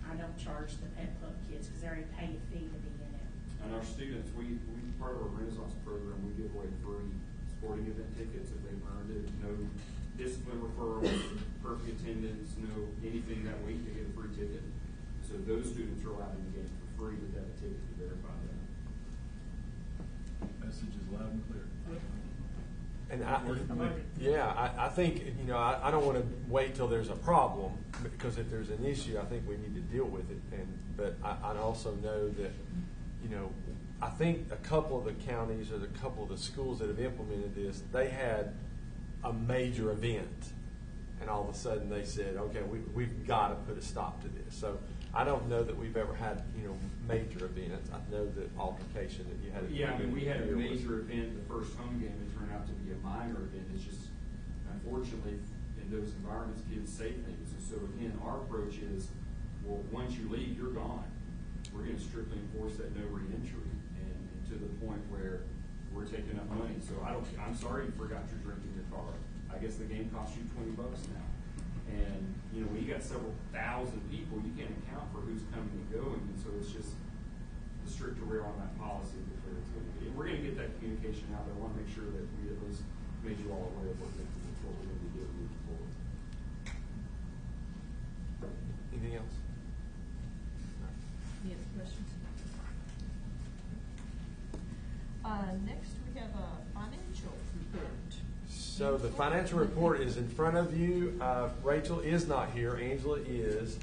I don't charge the pet club kids because they already pay a fee to be in it. And our students, we part of our Renaissance program, we give away free sporting event tickets if they've earned it. No discipline referrals, perfect attendance, no anything that week. They get a free ticket. So those students are allowed in the game for free, but they have a ticket to verify that. Message is loud and clear. And I think, I don't want to wait till there's a problem, because if there's an issue, I think we need to deal with it. But I also know that, I think a couple of the counties or a couple of the schools that have implemented this, they had a major event, and all of a sudden they said, okay, we've got to put a stop to this. So I don't know that we've ever had, major events. I know that altercation that you had. Yeah, I mean, we had a major event, the first home game. It turned out to be a minor event. It's just, unfortunately, in those environments, kids say things. And so, again, our approach is, well, once you leave, you're gone. We're going to strictly enforce that no re-entry, and to the point where we're taking up money. So I'm sorry you forgot your drink in your car. I guess the game costs you $20 now. And, when you got several thousand people, you can't account for who's coming and going. And so it's just the stricter we're on that policy, the clearer it's going to be. And we're going to get that communication out, but I want to make sure that we at least made you all aware of what we're going to be doing moving forward. Anything else? Any other questions? Next, we have a financial report. So the financial report is in front of you. Rachel is not here. Angela is.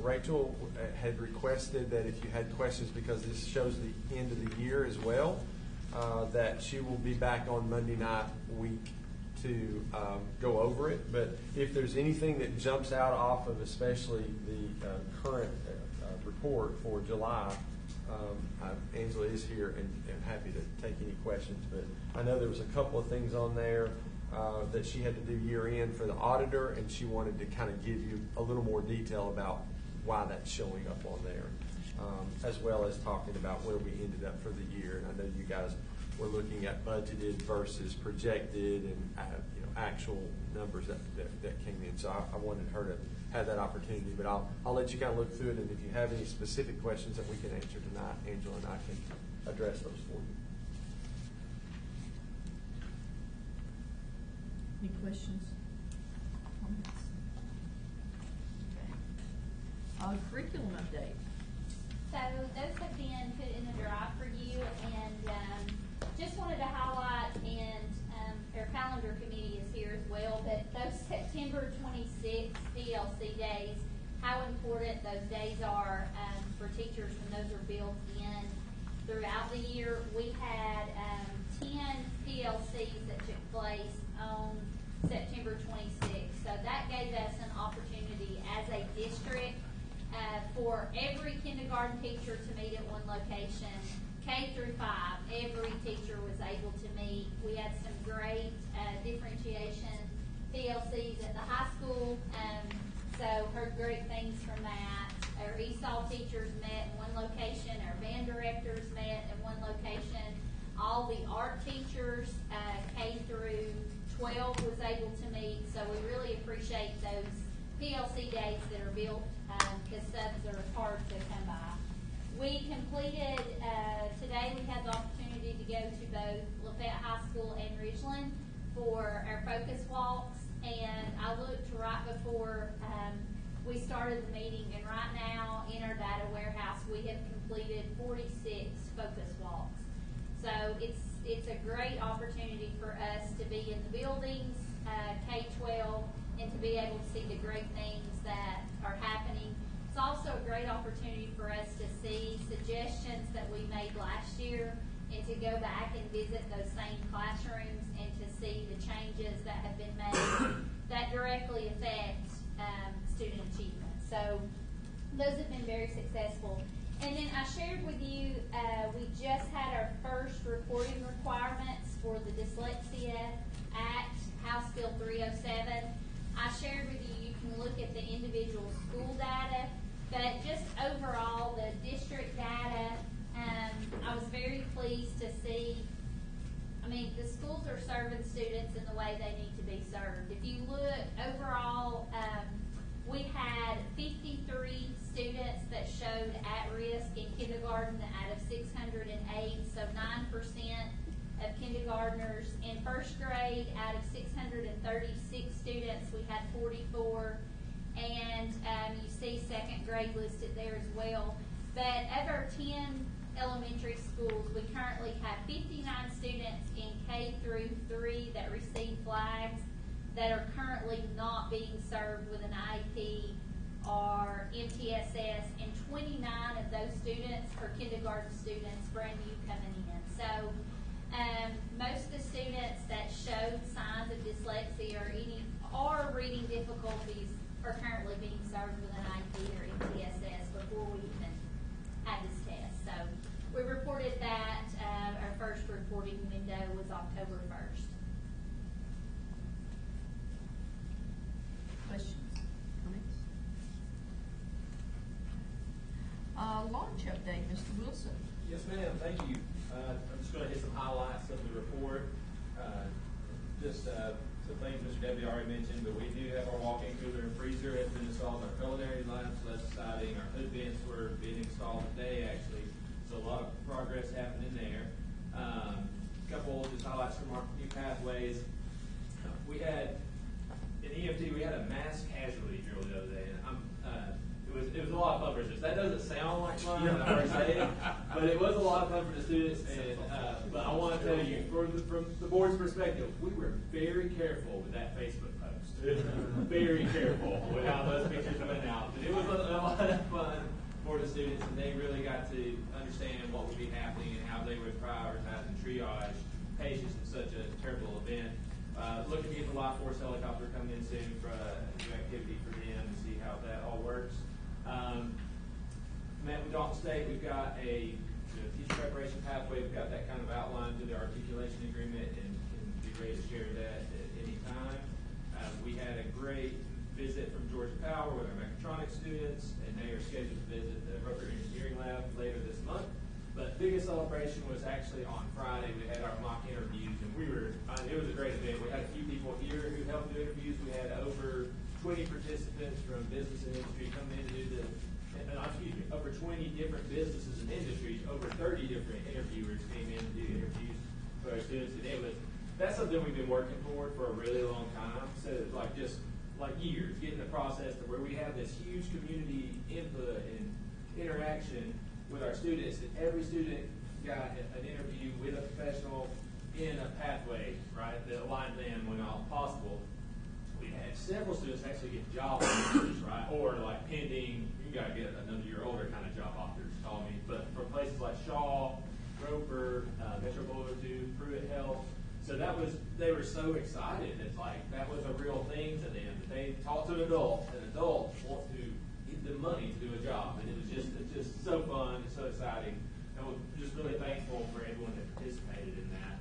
Rachel had requested that if you had questions, because this shows the end of the year as well, that she will be back on Monday night week to go over it. But if there's anything that jumps out off of, especially the current report for July, Angela is here and happy to take any questions. But I know there was a couple of things on there that she had to do year end for the auditor, and she wanted to kind of give you a little more detail about why that's showing up on there, as well as talking about where we ended up for the year. And I know you guys were looking at budgeted versus projected and actual numbers that came in. So I wanted her to have that opportunity, but I'll let you kind of look through it, and if you have any specific questions that we can answer tonight, Angela and I can address those for you. Any questions? Comments? Okay. Curriculum update. So those have been put in the drive for you, and just wanted to highlight, and our calendar committee is here as well, but those September 26th DLC days, how important those days are for teachers when those are built in throughout the year. We had 10 PLCs that took place on September 26th. So that gave us an opportunity as a district for every kindergarten teacher to meet at one location. K through 5, every teacher was able to meet. We had some great differentiation PLCs at the high school, so heard great things from that. Our ESOL teachers met in one location, our band directors met in one location. art teachers, K through 12 was able to meet, so we really appreciate those PLC days that are built, because subs are hard to come by. We completed, today we had the opportunity to go to both Lafayette High School and Ridgeland for our focus walks, and I looked right before we started the meeting, and right now in our data warehouse we have completed 46 focus walks. So it's a great opportunity for us to be in the buildings, K-12, and to be able to see the great things that are happening. It's also a great opportunity for us to see suggestions that we made last year and to go back and visit those same classrooms and to see the changes that have been made that directly affect student achievement. So those have been very successful. And then I shared with you, we just had our first reporting requirements for the Dyslexia Act, House Bill 307. I shared with you, you can look at the individual school data, but just overall, the district data, I was very pleased to see, I mean, the schools are serving students in the way they need to be served. If you look overall, we had 53 students that showed at risk in kindergarten out of 608, so 9% of kindergartners. In first grade, out of 636 students, we had 44, and you see second grade listed there as well. But of our 10 elementary schools, we currently have 59 students in K through 3 that receive flags that are currently not being served with an IEP or MTSS, and 29 of those students are kindergarten students, brand new coming in. So most of the students that showed signs of dyslexia or reading difficulties are currently being served with an IEP or MTSS before we even had this test. So we reported that our first reporting window was October 1st. Questions, comments? Launch update, Mr. Wilson. Yes, ma'am. Thank you. I'm just going to hit some highlights of the report. Some things Mr. Deputy already mentioned, but we do have our walk-in cooler and freezer has been installed in our culinary lab, so that's exciting. Our hood vents were being installed today, actually, so a lot of progress happening there. A couple just highlights from our new pathways. We had in EMT, we had a mass casualty drill the other day, and it was a lot of fun for us. That doesn't sound like fun when I first say it, but it was a lot of fun for the students. And but I want to tell you, from the board's perspective, we were very careful with that Facebook post. Very careful with how those pictures went out. But it was a lot of fun for the students, and they really got to understand what would be happening and how they would prioritize and triage patients in such a terrible event. Looking to get the Life Force helicopter coming in soon for a new activity for them to see how that all works. Met with Dalton State, we've got a teacher preparation pathway. We've got that kind of outlined through the articulation agreement, and can be ready to share that at any time. We had a great visit from Georgia Power with our mechatronics students, and they are scheduled to visit the Rupert Engineering Lab later this month. But biggest celebration was actually on Friday. We had our mock interviews, and it was a great event. We had a few people here who helped do interviews. We had over 20 participants from business and industry coming in to do over 20 different businesses and industries, over 30 different interviewers came in to do interviews for our students. And that's something we've been working for a really long time. So just years, getting the process to where we have this huge community input and interaction with our students, and every student got an interview with a professional in a pathway, right, that aligned them when all possible. We had several students actually get job offers, right, or pending, you got to get another year older kind of job offers, call me. But from places like Shaw, Roper, Metro Boiler 2, Pruitt Health. So they were so excited. It's that was a real thing to them. That they talked to an adult, and adults want to give them money to do a job. And it's just so fun, it's so exciting. And we're just really thankful for everyone that participated in that.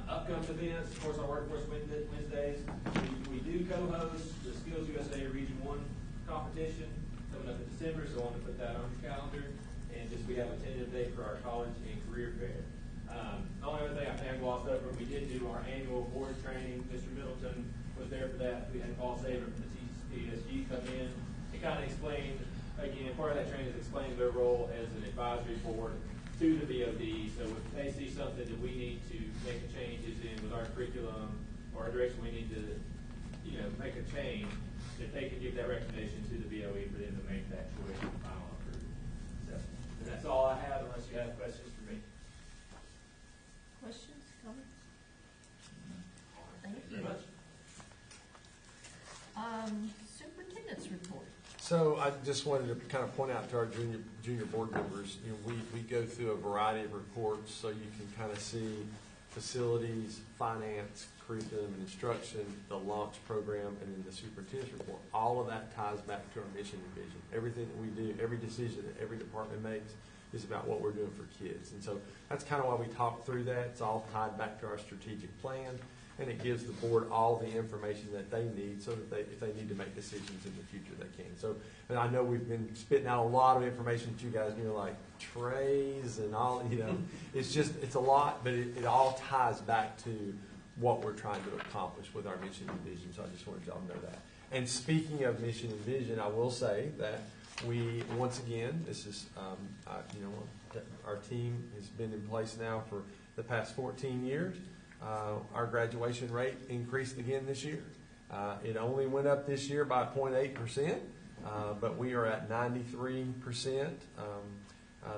Upcoming events, of course, our Workforce Wednesdays. We do co-host the Skills USA Region 1 competition coming up in December, so I want to put that on your calendar. And we have a tentative date for our college and career fair. The only other thing I We did do our annual board training. Mr. Middleton was there for that. We had Paul Saber from the TSG come in. It kind of explained, again, part of that training is explaining their role as an advisory board to the BOD. So if they see something that we need to make a changes in with our curriculum or a direction we need to, make a change, that they can give that recommendation to the BOE for them to make that choice and final approval. So, and that's all I have, unless you have questions for me. Questions, comments? Thank Very you. much. Superintendent's report. So I just wanted to kind of point out to our junior board members, we go through a variety of reports so you can kind of see facilities, finance, curriculum and instruction, the launch program, and then the superintendent's report. All of that ties back to our mission and vision. Everything that we do, every decision that every department makes is about what we're doing for kids. And so that's kind of why we talk through that. It's all tied back to our strategic plan, and it gives the board all the information that they need so that if they need to make decisions in the future, they can. So, and I know we've been spitting out a lot of information to you guys, like trays and all, it's a lot, but it all ties back to what we're trying to accomplish with our mission and vision. So I just wanted y'all to know that. And speaking of mission and vision, I will say that we, once again, this is, our team has been in place now for the past 14 years. Our graduation rate increased again this year. It only went up this year by 0.8%, but we are at 93%.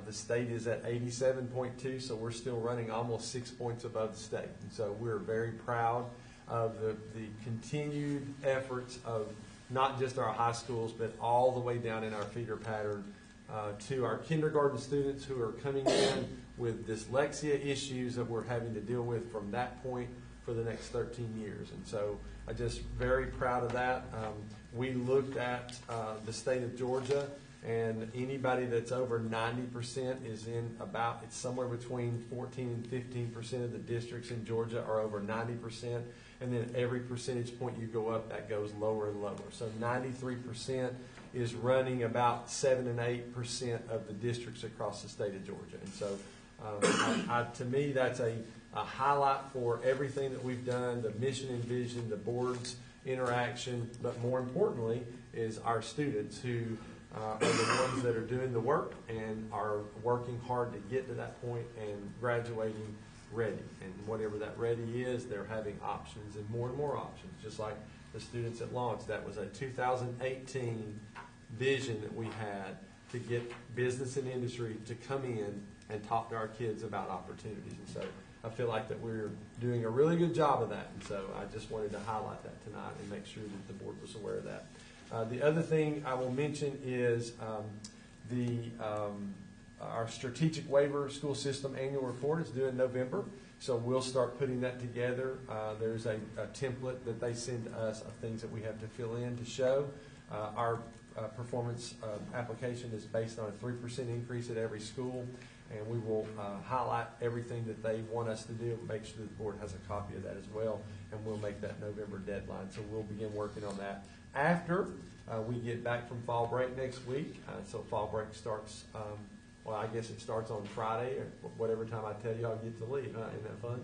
The state is at 87.2, so we're still running almost 6 points above the state. And so we're very proud of the continued efforts of not just our high schools, but all the way down in our feeder pattern to our kindergarten students who are coming in with dyslexia issues that we're having to deal with from that point for the next 13 years. And so I'm just very proud of that. We looked at the state of Georgia, and anybody that's over 90% is in it's somewhere between 14 and 15% of the districts in Georgia are over 90%. And then every percentage point you go up, that goes lower and lower. So 93% is running about 7 and 8% of the districts across the state of Georgia. And so to me, that's a highlight for everything that we've done, the mission and vision, the board's interaction, but more importantly is our students who are the ones that are doing the work and are working hard to get to that point and graduating ready. And whatever that ready is, they're having options and more options, just like the students at launch. That was a 2018 vision that we had to get business and industry to come in and talk to our kids about opportunities. And so I feel like that we're doing a really good job of that. And so I just wanted to highlight that tonight and make sure that the board was aware of that. The other thing I will mention is our strategic waiver school system annual report is due in November. So we'll start putting that together. There's a template that they send to us of things that we have to fill in to show. Our performance application is based on a 3% increase at every school, and we will highlight everything that they want us to do, make sure that the board has a copy of that as well, and we'll make that November deadline. So we'll begin working on that after we get back from fall break next week. So fall break starts, I guess it starts on Friday, or whatever time I tell you I'll get to leave. Huh? Isn't that fun?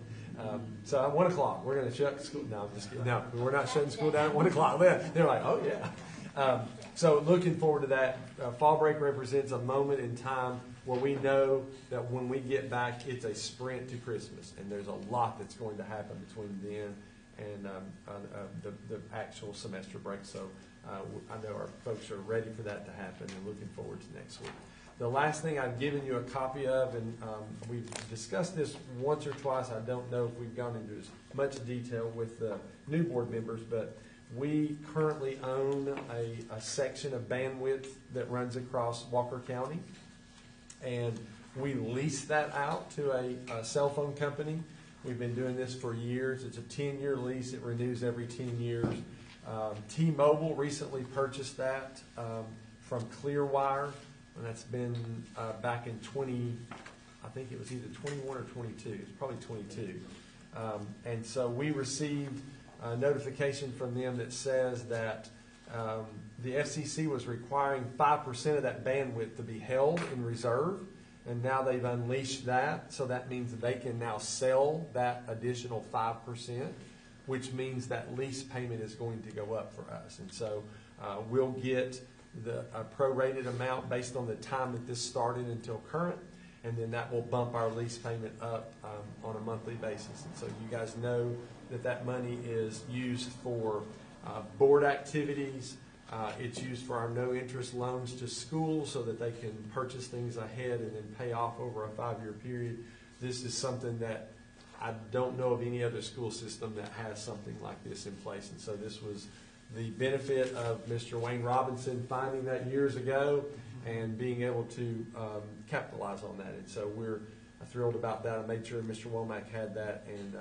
So at 1 o'clock, we're going to shut school. No, I'm just kidding. No, we're not shutting school down at 1 o'clock. They're like, oh, yeah. So looking forward to that. Fall break represents a moment in time where we know that when we get back, it's a sprint to Christmas, and there's a lot that's going to happen between then and the actual semester break. So I know our folks are ready for that to happen and looking forward to next week. The last thing I've given you a copy of, and we've discussed this once or twice. I don't know if we've gone into as much detail with the new board members, but we currently own a section of bandwidth that runs across Walker County, and we lease that out to a cell phone company. We've been doing this for years. It's a 10-year lease. It renews every 10 years. T-Mobile recently purchased that from Clearwire, and that's been back in I think it was either 21 or 22. It's probably 22. And so we received a notification from them that says that the FCC was requiring 5% of that bandwidth to be held in reserve, And now they've unleashed that, so that means that they can now sell that additional 5%, which means that lease payment is going to go up for us. And so we'll get a prorated amount based on the time that this started until current, and then that will bump our lease payment up on a monthly basis. And so you guys know that that money is used for board activities. It's used for our no-interest loans to schools so that they can purchase things ahead and then pay off over a 5-year period. This is something that I don't know of any other school system that has something like this in place. And so this was the benefit of Mr. Wayne Robinson finding that years ago and being able to capitalize on that. And so we're thrilled about that. I made sure Mr. Womack had that, and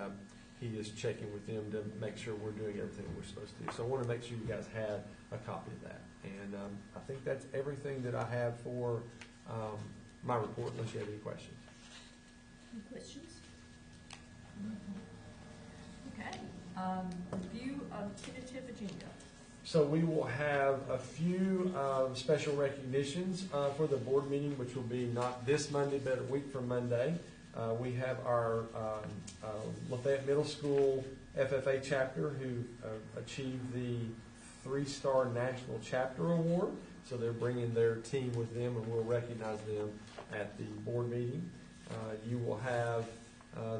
he is checking with them to make sure we're doing everything we're supposed to do. So I want to make sure you guys had a copy of that. And I think that's everything that I have for my report, unless you have any questions. Any questions? Okay. Review of tentative agenda. So we will have a few special recognitions for the board meeting, which will be not this Monday, but a week from Monday. We have our Lafayette Middle School FFA chapter who achieved the 3-star National Chapter Award. So they're bringing their team with them, and we'll recognize them at the board meeting. You will have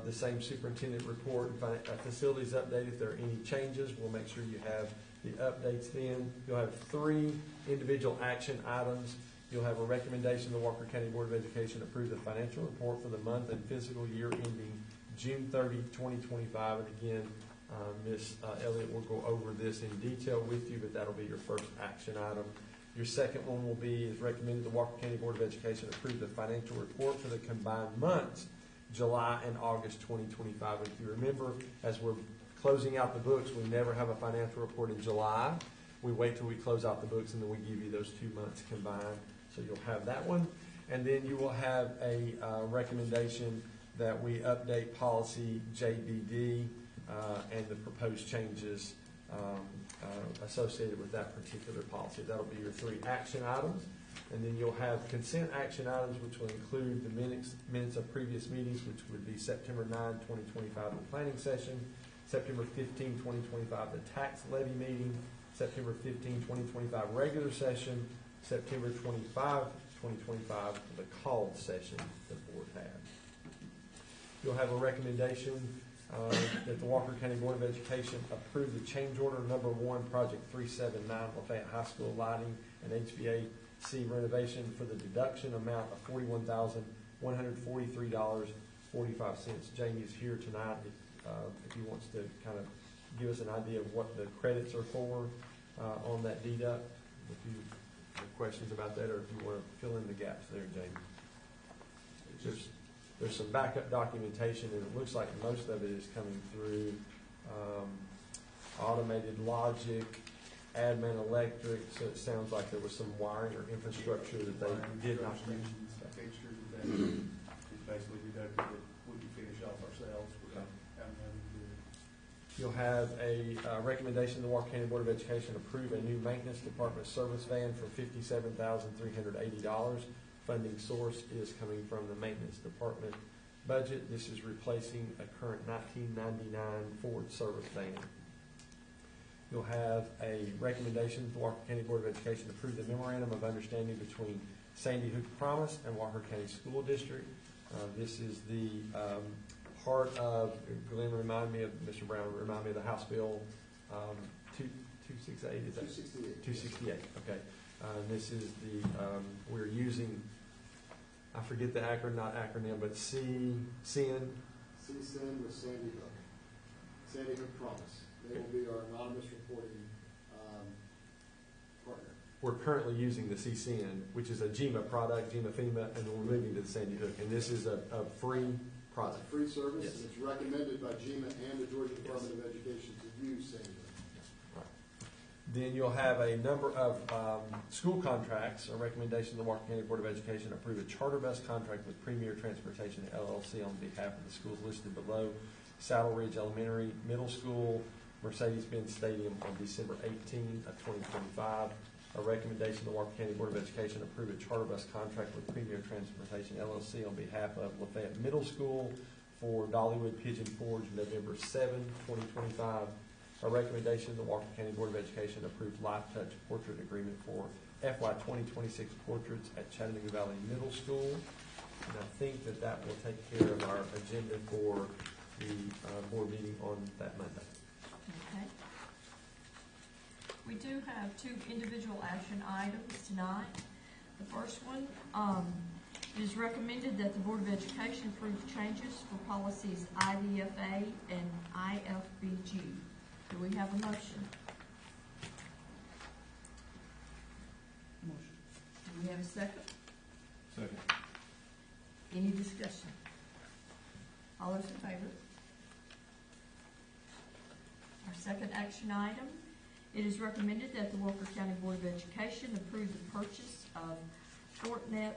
the same superintendent report and facilities update. If there are any changes, we'll make sure you have the updates then. You'll have 3 individual action items. You'll have a recommendation the Walker County Board of Education approve the financial report for the month and fiscal year ending June 30, 2025. And again, Ms. Elliott will go over this in detail with you, but that'll be your first action item. Your second one will be is recommended the Walker County Board of Education approve the financial report for the combined months, July and August 2025. And if you remember, as we're closing out the books, we never have a financial report in July. We wait till we close out the books, and then we give you those 2 months combined. So you'll have that one. And then you will have a recommendation that we update policy JBD and the proposed changes associated with that particular policy. That'll be your 3 action items. And then you'll have consent action items, which will include the minutes of previous meetings, which would be September 9, 2025, the planning session, September 15, 2025, the tax levy meeting, September 15, 2025, regular session, September 25, 2025, the called session the board had. You'll have a recommendation that the Walker County Board of Education approve the change order number 1, project 379, Lafayette High School lighting and HVAC renovation for the deduction amount of $41,143.45. Jamie is here tonight if he wants to kind of give us an idea of what the credits are for on that deduct. If you have questions about that, or if you want to fill in the gaps there, Jamie. There's some backup documentation, and it looks like most of it is coming through Automated Logic, Admin Electric, so it sounds like there was some wiring or infrastructure that they did not use. Fixtures that basically deducted that we could finish off ourselves without having to do it. You'll have a recommendation the Walker County Board of Education approve a new maintenance department service van for $57,380. Funding source is coming from the maintenance department budget. This is replacing a current 1999 Ford service van. You'll have a recommendation the Walker County Board of Education approve the memorandum of understanding between Sandy Hook Promise and Walker County School District. This is the part of, Glenn, Mr. Brown, remind me of the House Bill 268, is that? 268, okay. This is the, we're using, I forget the acronym, but CSIN. CSIN with Sandy Hook. Sandy Hook Promise. They will be our anonymous reporting partner. We're currently using the CSIN, which is a GEMA product, GEMA-FEMA, and we're moving to the Sandy Hook. And this is a free product. It's a free service. Yes. And it's recommended by GEMA and the Georgia Department of Education to use Sandy Hook. Then you'll have a number of school contracts. A recommendation the Walker County Board of Education approve a charter bus contract with Premier Transportation LLC on behalf of the schools listed below: Saddle Ridge Elementary, Middle School, Mercedes-Benz Stadium on December 18 of 2025. A recommendation, the Walker County Board of Education approve a charter bus contract with Premier Transportation LLC on behalf of Lafayette Middle School for Dollywood Pigeon Forge, November 7, 2025. A recommendation, the Walker County Board of Education approve Life Touch portrait agreement for FY 2026 portraits at Chattanooga Valley Middle School. And I think that that will take care of our agenda for the board meeting on that Monday. Okay. We do have two individual action items tonight. The first one, it is recommended that the Board of Education approve changes for policies IDFA and IFBG. Do we have a motion? Motion. Do we have a second? Second. Any discussion? All those in favor? Our second action item, it is recommended that the Walker County Board of Education approve the purchase of Fortinet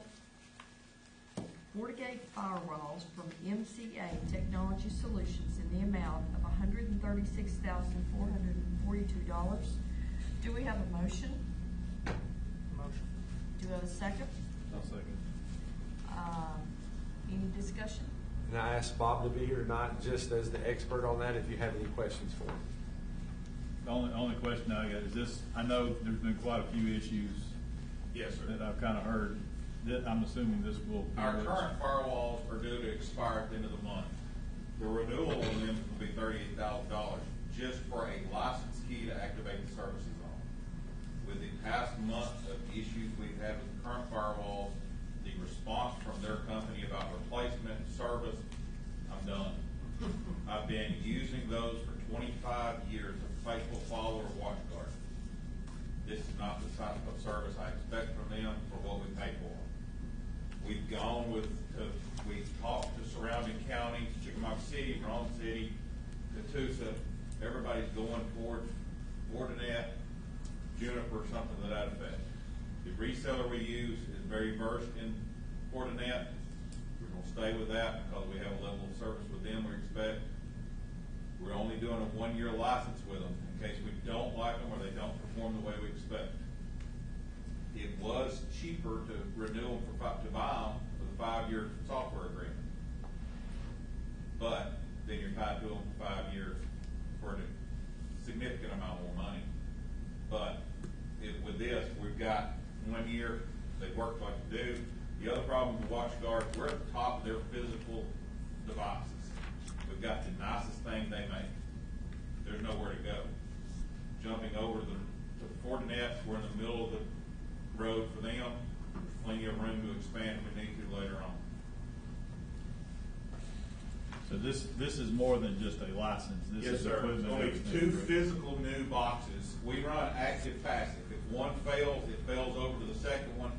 FortiGate firewalls from MCA Technology Solutions in the amount of $136,442. Do we have a motion? Motion. Do we have a second? I'll second. Any discussion? And I asked Bob to be here tonight, just as the expert on that, if you have any questions for him. The only question I got is this, I know there's been quite a few issues Yes, sir. that I've kind of heard. I'm assuming this will. Our current firewalls are due to expire at the end of the month. The renewal on them will be $38,000 just for a license key to activate the services on. With the past month of issues we've had with the current firewalls, the response from their company about replacement service, I'm done. I've been using those for 25 years, a faithful follower of WatchGuard. This is not the type of service I expect from them for what we pay for them. We've gone we've talked to surrounding counties, Chickamauga City, Rome City, Catoosa. Everybody's going towards Fortinet, Juniper, something to that effect. The reseller we use is very versed in Fortinet. We're going to stay with that because we have a level of service with them we expect. We're only doing a 1-year license with them in case we don't like them or they don't perform the way we expect. It was cheaper to renew them to buy them with a 5-year software agreement. But then you're tied to them for 5 years for a significant amount more money. But with this, we've got 1 year, they work like they do. The other problem with WatchGuard, we're at the top of their physical devices. We've got the nicest thing they make. There's nowhere to go. Jumping over to Fortinet, we're in the middle of the road for them. Plenty of room to expand if we need to later on. So this is more than just a license. This Yes, is sir. equipment. It's only everything. 2 physical new boxes. We run active passive. If one fails, it fails over to the second one.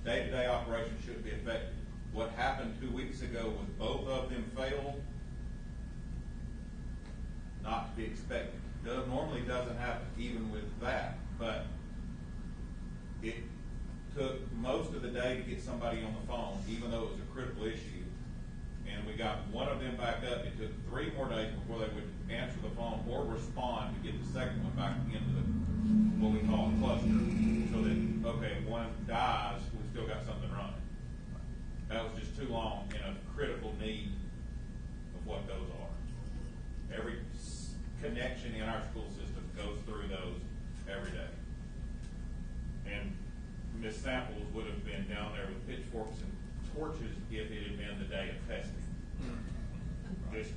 Day-to-day operation shouldn't be affected. What happened 2 weeks ago was both of them failed. Not to be expected. Normally doesn't happen even with that, but it took most of the day to get somebody on the phone, even though it was a critical issue. And we got one of them back up. It took 3 more days before they would answer the phone or respond to get the second one back into the, what we call a cluster. So that, okay, if one dies, we still got something running. That was just too long in a critical need of what those are. Every connection in our school system goes through those every day. And Miss Samples would have been down there with pitchforks and torches if it had been the day of testing. Just,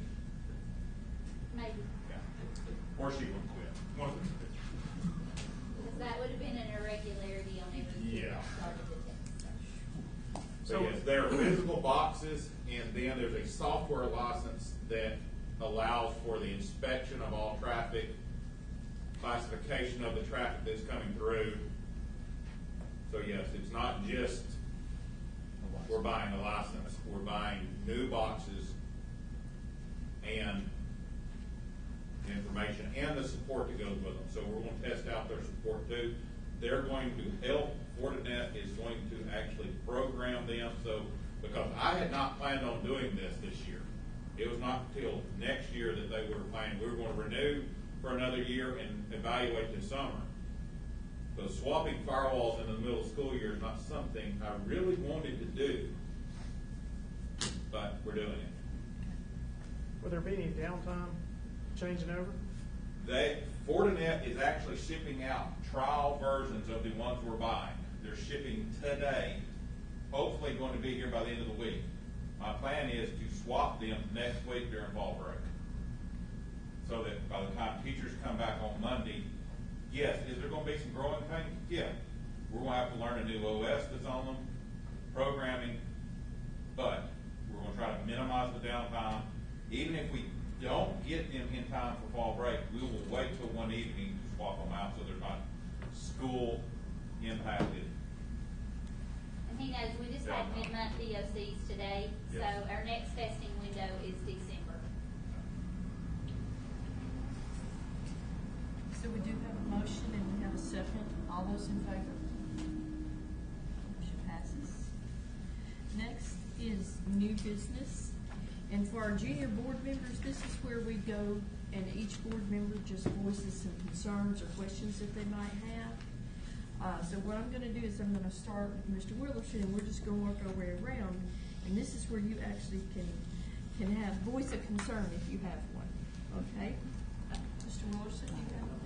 Maybe, yeah. Or she would quit. One of the two. because that would have been an irregularity on every kid Yeah. that started the test. So yes, there are physical boxes, and then there's a software license that allows for the inspection of all traffic, classification of the traffic that's coming through. So yes, it's not just we're buying a license, we're buying new boxes and the information and the support that goes with them. So we're going to test out their support too. They're going to help. Fortinet is going to actually program them. So, because I had not planned on doing this year. It was not until next year that they were planning. We were going to renew for another year and evaluate this summer. So swapping firewalls in the middle of school year is not something I really wanted to do, but we're doing it. Would there be any downtime changing over? Fortinet is actually shipping out trial versions of the ones we're buying. They're shipping today, hopefully going to be here by the end of the week. My plan is to swap them next week during fall break. So that by the time teachers come back on Monday, yes, is there going to be some growing pains? Yeah. We're going to have to learn a new OS that's on them, programming, but we're going to try to minimize the downtime. Even if we don't get them in time for fall break, we will wait till one evening to swap them out so they're not school impacted. And he knows, we just had mid-month DOCs today, so Yes. our next testing window is December. So we do have a motion and we have a second. All those in favor? Motion passes. Next is new business. And for our junior board members, this is where we go and each board member just voices some concerns or questions that they might have. So what I'm gonna do is I'm gonna start with Mr. Willerson, and we're just gonna work our way around. And this is where you actually can have voice a concern if you have one, okay? Mr. Willerson, you have one?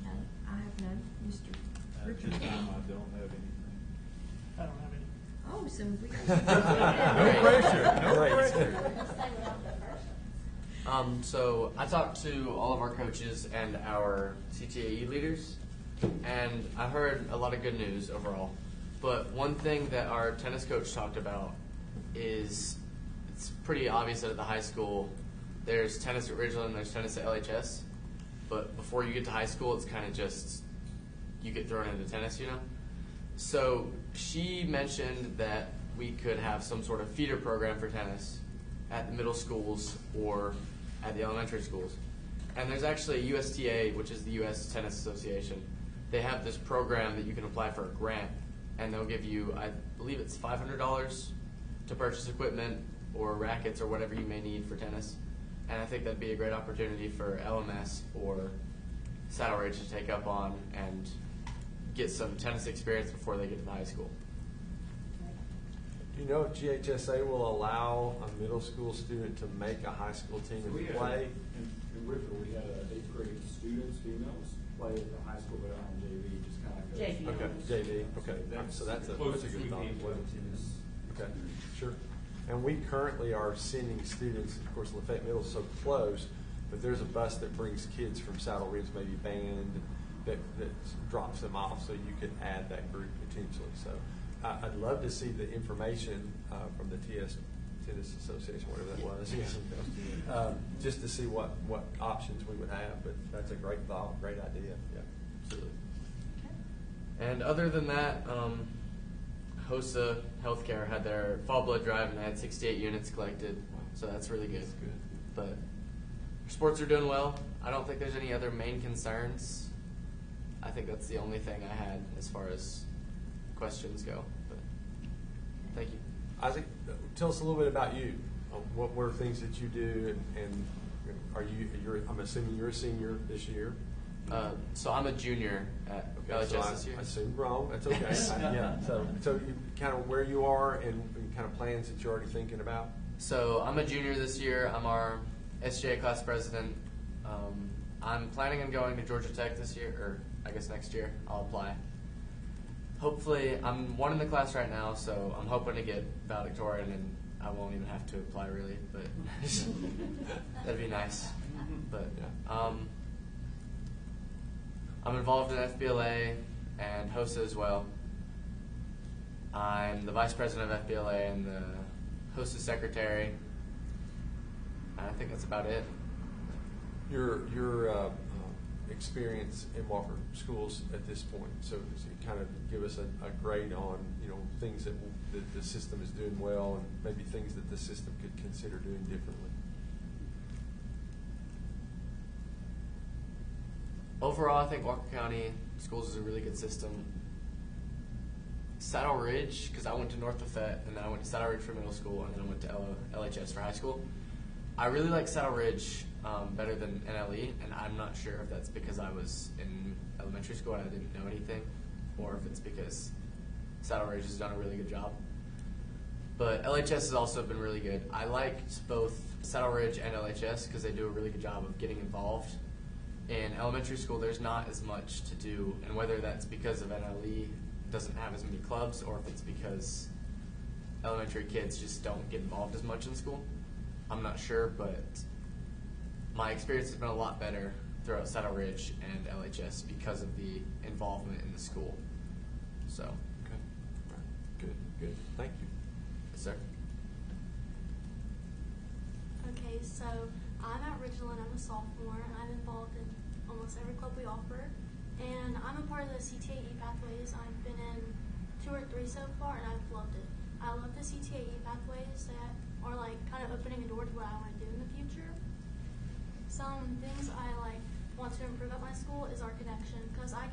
No, I have none. Mr. At Richard? this time, I don't have anything. I don't have any. Oh, so we No pressure, no pressure. Let's say we're on the first one. So I talked to all of our coaches and our CTAE leaders, and I heard a lot of good news overall. But one thing that our tennis coach talked about is it's pretty obvious that at the high school there's tennis at Ridgeland and there's tennis at LHS. But before you get to high school, it's kind of just you get thrown into tennis, you know? So she mentioned that we could have some sort of feeder program for tennis at the middle schools or at the elementary schools. And there's actually a USTA, which is the U.S. Tennis Association. They have this program that you can apply for a grant, and they'll give you, I believe it's $500 to purchase equipment or rackets or whatever you may need for tennis. And I think that'd be a great opportunity for LMS or Saddle Ridge to take up on and get some tennis experience before they get to high school. Do you know if GHSA will allow a middle school student to make a high school team So we and had, play? in Whitfield, we had 8th grade students, females, play at the high school, but on JV, just kind of like. JV. Okay, JV, okay, so that's a Closest good we thought came as to well. tennis. Okay, sure. And we currently are sending students, of course, Lafayette Middle is so close, but there's a bus that brings kids from Saddle Ridge, maybe band, that drops them off, so you could add that group potentially. So I'd love to see the information from the Tennis Association, whatever that was, just to see what options we would have. But that's a great thought, great idea. Yeah, absolutely. And other than that, HOSA Healthcare had their fall blood drive and they had 68 units collected, so that's really good. That's good. But sports are doing well. I don't think there's any other main concerns. I think that's the only thing I had as far as questions go. But thank you. Isaac, tell us a little bit about you. What were things that you do, and I'm assuming you're a senior this year. So I'm a junior at LHS so this year. I assumed wrong. That's okay. Yeah. So you kind of where you are and kind of plans that you're already thinking about. So I'm a junior this year. I'm our SGA class president. I'm planning on going to Georgia Tech this year, or I guess next year. I'll apply. Hopefully, I'm one in the class right now, so I'm hoping to get valedictorian, and I won't even have to apply really, but that'd be nice. But I'm involved in FBLA and HOSA as well. I'm the vice president of FBLA and the HOSA secretary. I think that's about it. Your experience in Wofford schools at this point. So kind of give us a grade on things that the system is doing well, and maybe things that the system could consider doing differently. Overall, I think Walker County Schools is a really good system. Saddle Ridge, because I went to North Lafayette, and then I went to Saddle Ridge for middle school, and then I went to LHS for high school. I really like Saddle Ridge better than NLE, and I'm not sure if that's because I was in elementary school and I didn't know anything, or if it's because Saddle Ridge has done a really good job. But LHS has also been really good. I liked both Saddle Ridge and LHS because they do a really good job of getting involved. In elementary school, there's not as much to do, and whether that's because of NLE doesn't have as many clubs, or if it's because elementary kids just don't get involved as much in school, I'm not sure, but my experience has been a lot better throughout Saddle Ridge and LHS because of the involvement in the school. So. Okay. All right. Good. Thank you. Yes, sir. Okay, so I'm at Ridgeland. I'm a sophomore, and I'm involved in almost every club we offer. And I'm a part of the CTAE pathways. I've been in 2 or 3 so far, and I've loved it. I love the CTAE pathways that are like kind of opening a door to what I want to do in the future. Some things I want to improve at my school is our connection, because I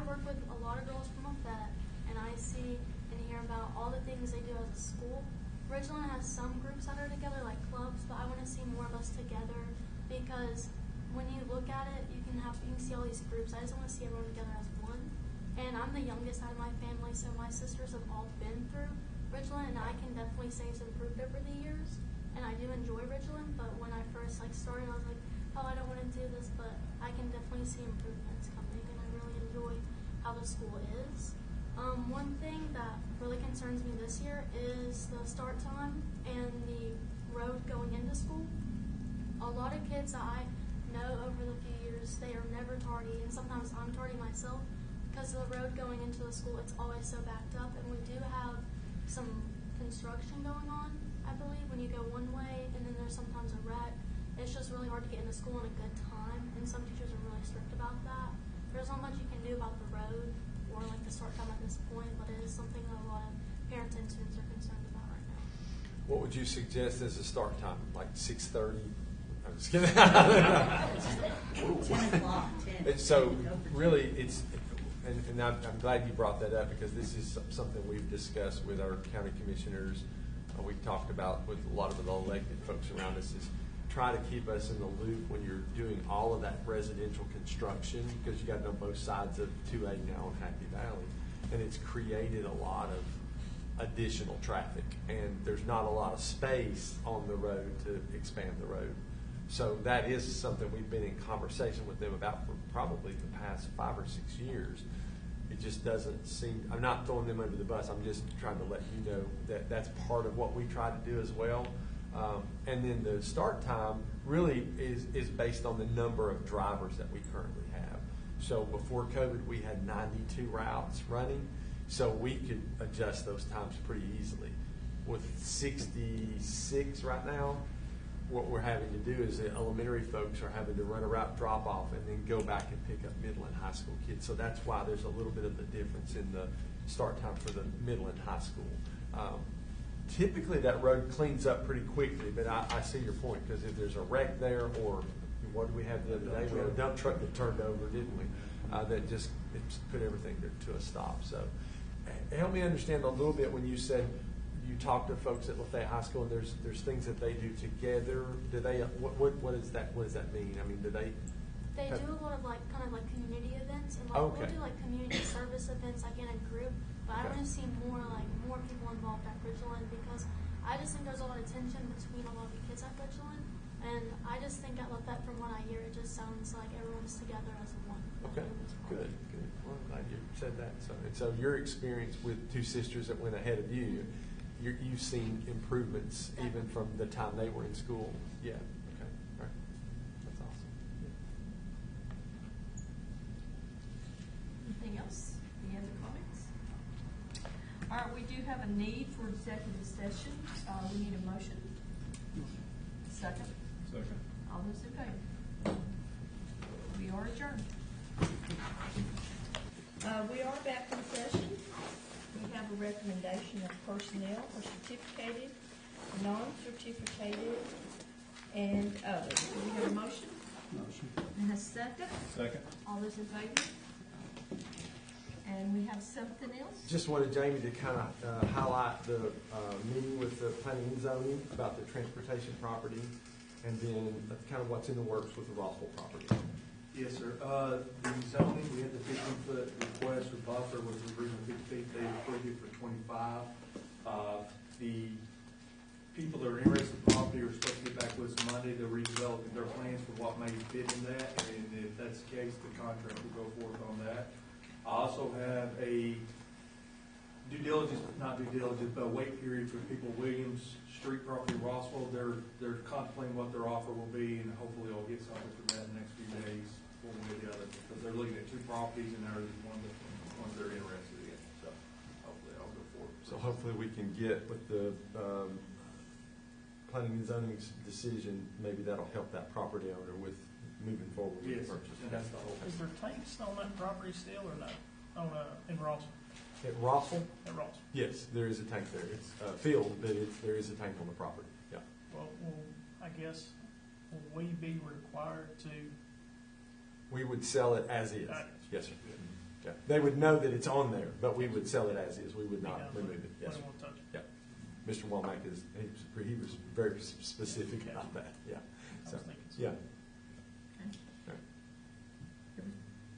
work with a lot of girls from OFET, and I see and hear about all the things they do as a school. Ridgeland has some groups that are together, like clubs, but I want to see more of us together, because when you look at it, you can see all these groups. I just want to see everyone together as one. And I'm the youngest out of my family, so my sisters have all been through Ridgeland, and I can definitely say it's improved over the years. And I do enjoy Ridgeland, but when I first started, I was like, oh, I don't want to do this, but I can definitely see improvements coming, and I really enjoy how the school is. One thing that really concerns me this year is the start time and the road going into school. A lot of kids that I know over the few years, they are never tardy, and sometimes I'm tardy myself because of the road going into the school. It's always so backed up, and we do have some construction going on, I believe, when you go one way, and then there's sometimes a wreck. It's just really hard to get into school in a good time, and some teachers are really strict about that. There's not much you can do about the road or the start time at this point, but it is something that a lot of parents and students are concerned about right now. What would you suggest as a start time? Like 6:30? I'm just kidding. 10 o'clock, 10. So really, and I'm glad you brought that up, because this is something we've discussed with our county commissioners. We've talked about with a lot of the elected folks around us, is try to keep us in the loop when you're doing all of that residential construction, because you got to know both sides of 2A now in Happy Valley, and it's created a lot of additional traffic, and there's not a lot of space on the road to expand the road. So that is something we've been in conversation with them about for probably the past 5 or 6 years. It just doesn't seem, I'm not throwing them under the bus, I'm just trying to let you know that that's part of what we try to do as well. And then the start time really is based on the number of drivers that we currently have. So before COVID, we had 92 routes running, so we could adjust those times pretty easily. With 66 right now, what we're having to do is the elementary folks are having to run a route drop off and then go back and pick up middle and high school kids. So that's why there's a little bit of the difference in the start time for the middle and high school. Typically that road cleans up pretty quickly, but I see your point, because if there's a wreck there, or what did we have the other day? We had a dump truck that turned over, didn't we? That just put everything to a stop. So help me understand a little bit when you said you talk to folks at Lafayette High School, and there's things that they do together. Do they? What does that? What does that mean? I mean, do they? They do a lot of kind of community events, and Okay. we'll do community service events in a group. But I want to see more people involved at Ridgeland, because I just think there's a lot of tension between a lot of the kids at Ridgeland, and I just think at Lafayette, from what I hear, it just sounds like everyone's together as one. Okay, good. Well, I'm glad you said that. So your experience with two sisters that went ahead of you, you've seen improvements even from the time they were in school. Yeah. Okay. All right. That's awesome. Anything else? Any other comments? All right, we do have a need for executive session. We need a motion. Second. Second. All those in favor? We are adjourned. We are back in session. We have a recommendation of personnel for certificated, non-certificated, and others. Do we have a motion? Motion. And a second? Second. All those in favor? And we have something else? Just wanted Jamie to kind of highlight the meeting with the planning and zoning about the transportation property. and then that's kind of what's in the works with the Rossville property. Yes, sir. The zoning, we had the 15-foot request for buffer was originally 50 feet. They approved it for 25. The people that are interested in the property are supposed to get back with us Monday. They're redeveloping their plans for what may fit in that, and if that's the case, the contract will go forth on that. I also have a due diligence, not due diligence, but a wait period for people Williams Street property in Rossville. They're contemplating what their offer will be, and hopefully I'll get something from that in the next few days, one way or the other, because they're looking at 2 properties and there's one of the ones they're interested in. So hopefully I'll go forward. So hopefully we can get with the planning and zoning's decision, maybe that'll help that property owner with moving forward with the purchase. And that's the whole. Is there tanks on that property still or no? On, in Rossville? At Rossville? At Rossville? Yes, there is a tank there. It's filled, but there is a tank on the property, yeah. Well, I guess, will we be required to? We would sell it as is. Right. Yes, sir. Yeah. They would know that it's on there, but we would sell it as is. We would not Yeah, remove it. Yes, we sir. don't want to touch it. Yeah. Mr. Womack he was very specific about that, yeah. I So, was thinking so. yeah.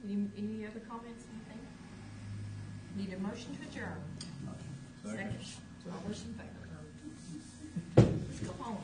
Any other comments, anything? Need a motion to adjourn. Second. All those in favor? Let's go home.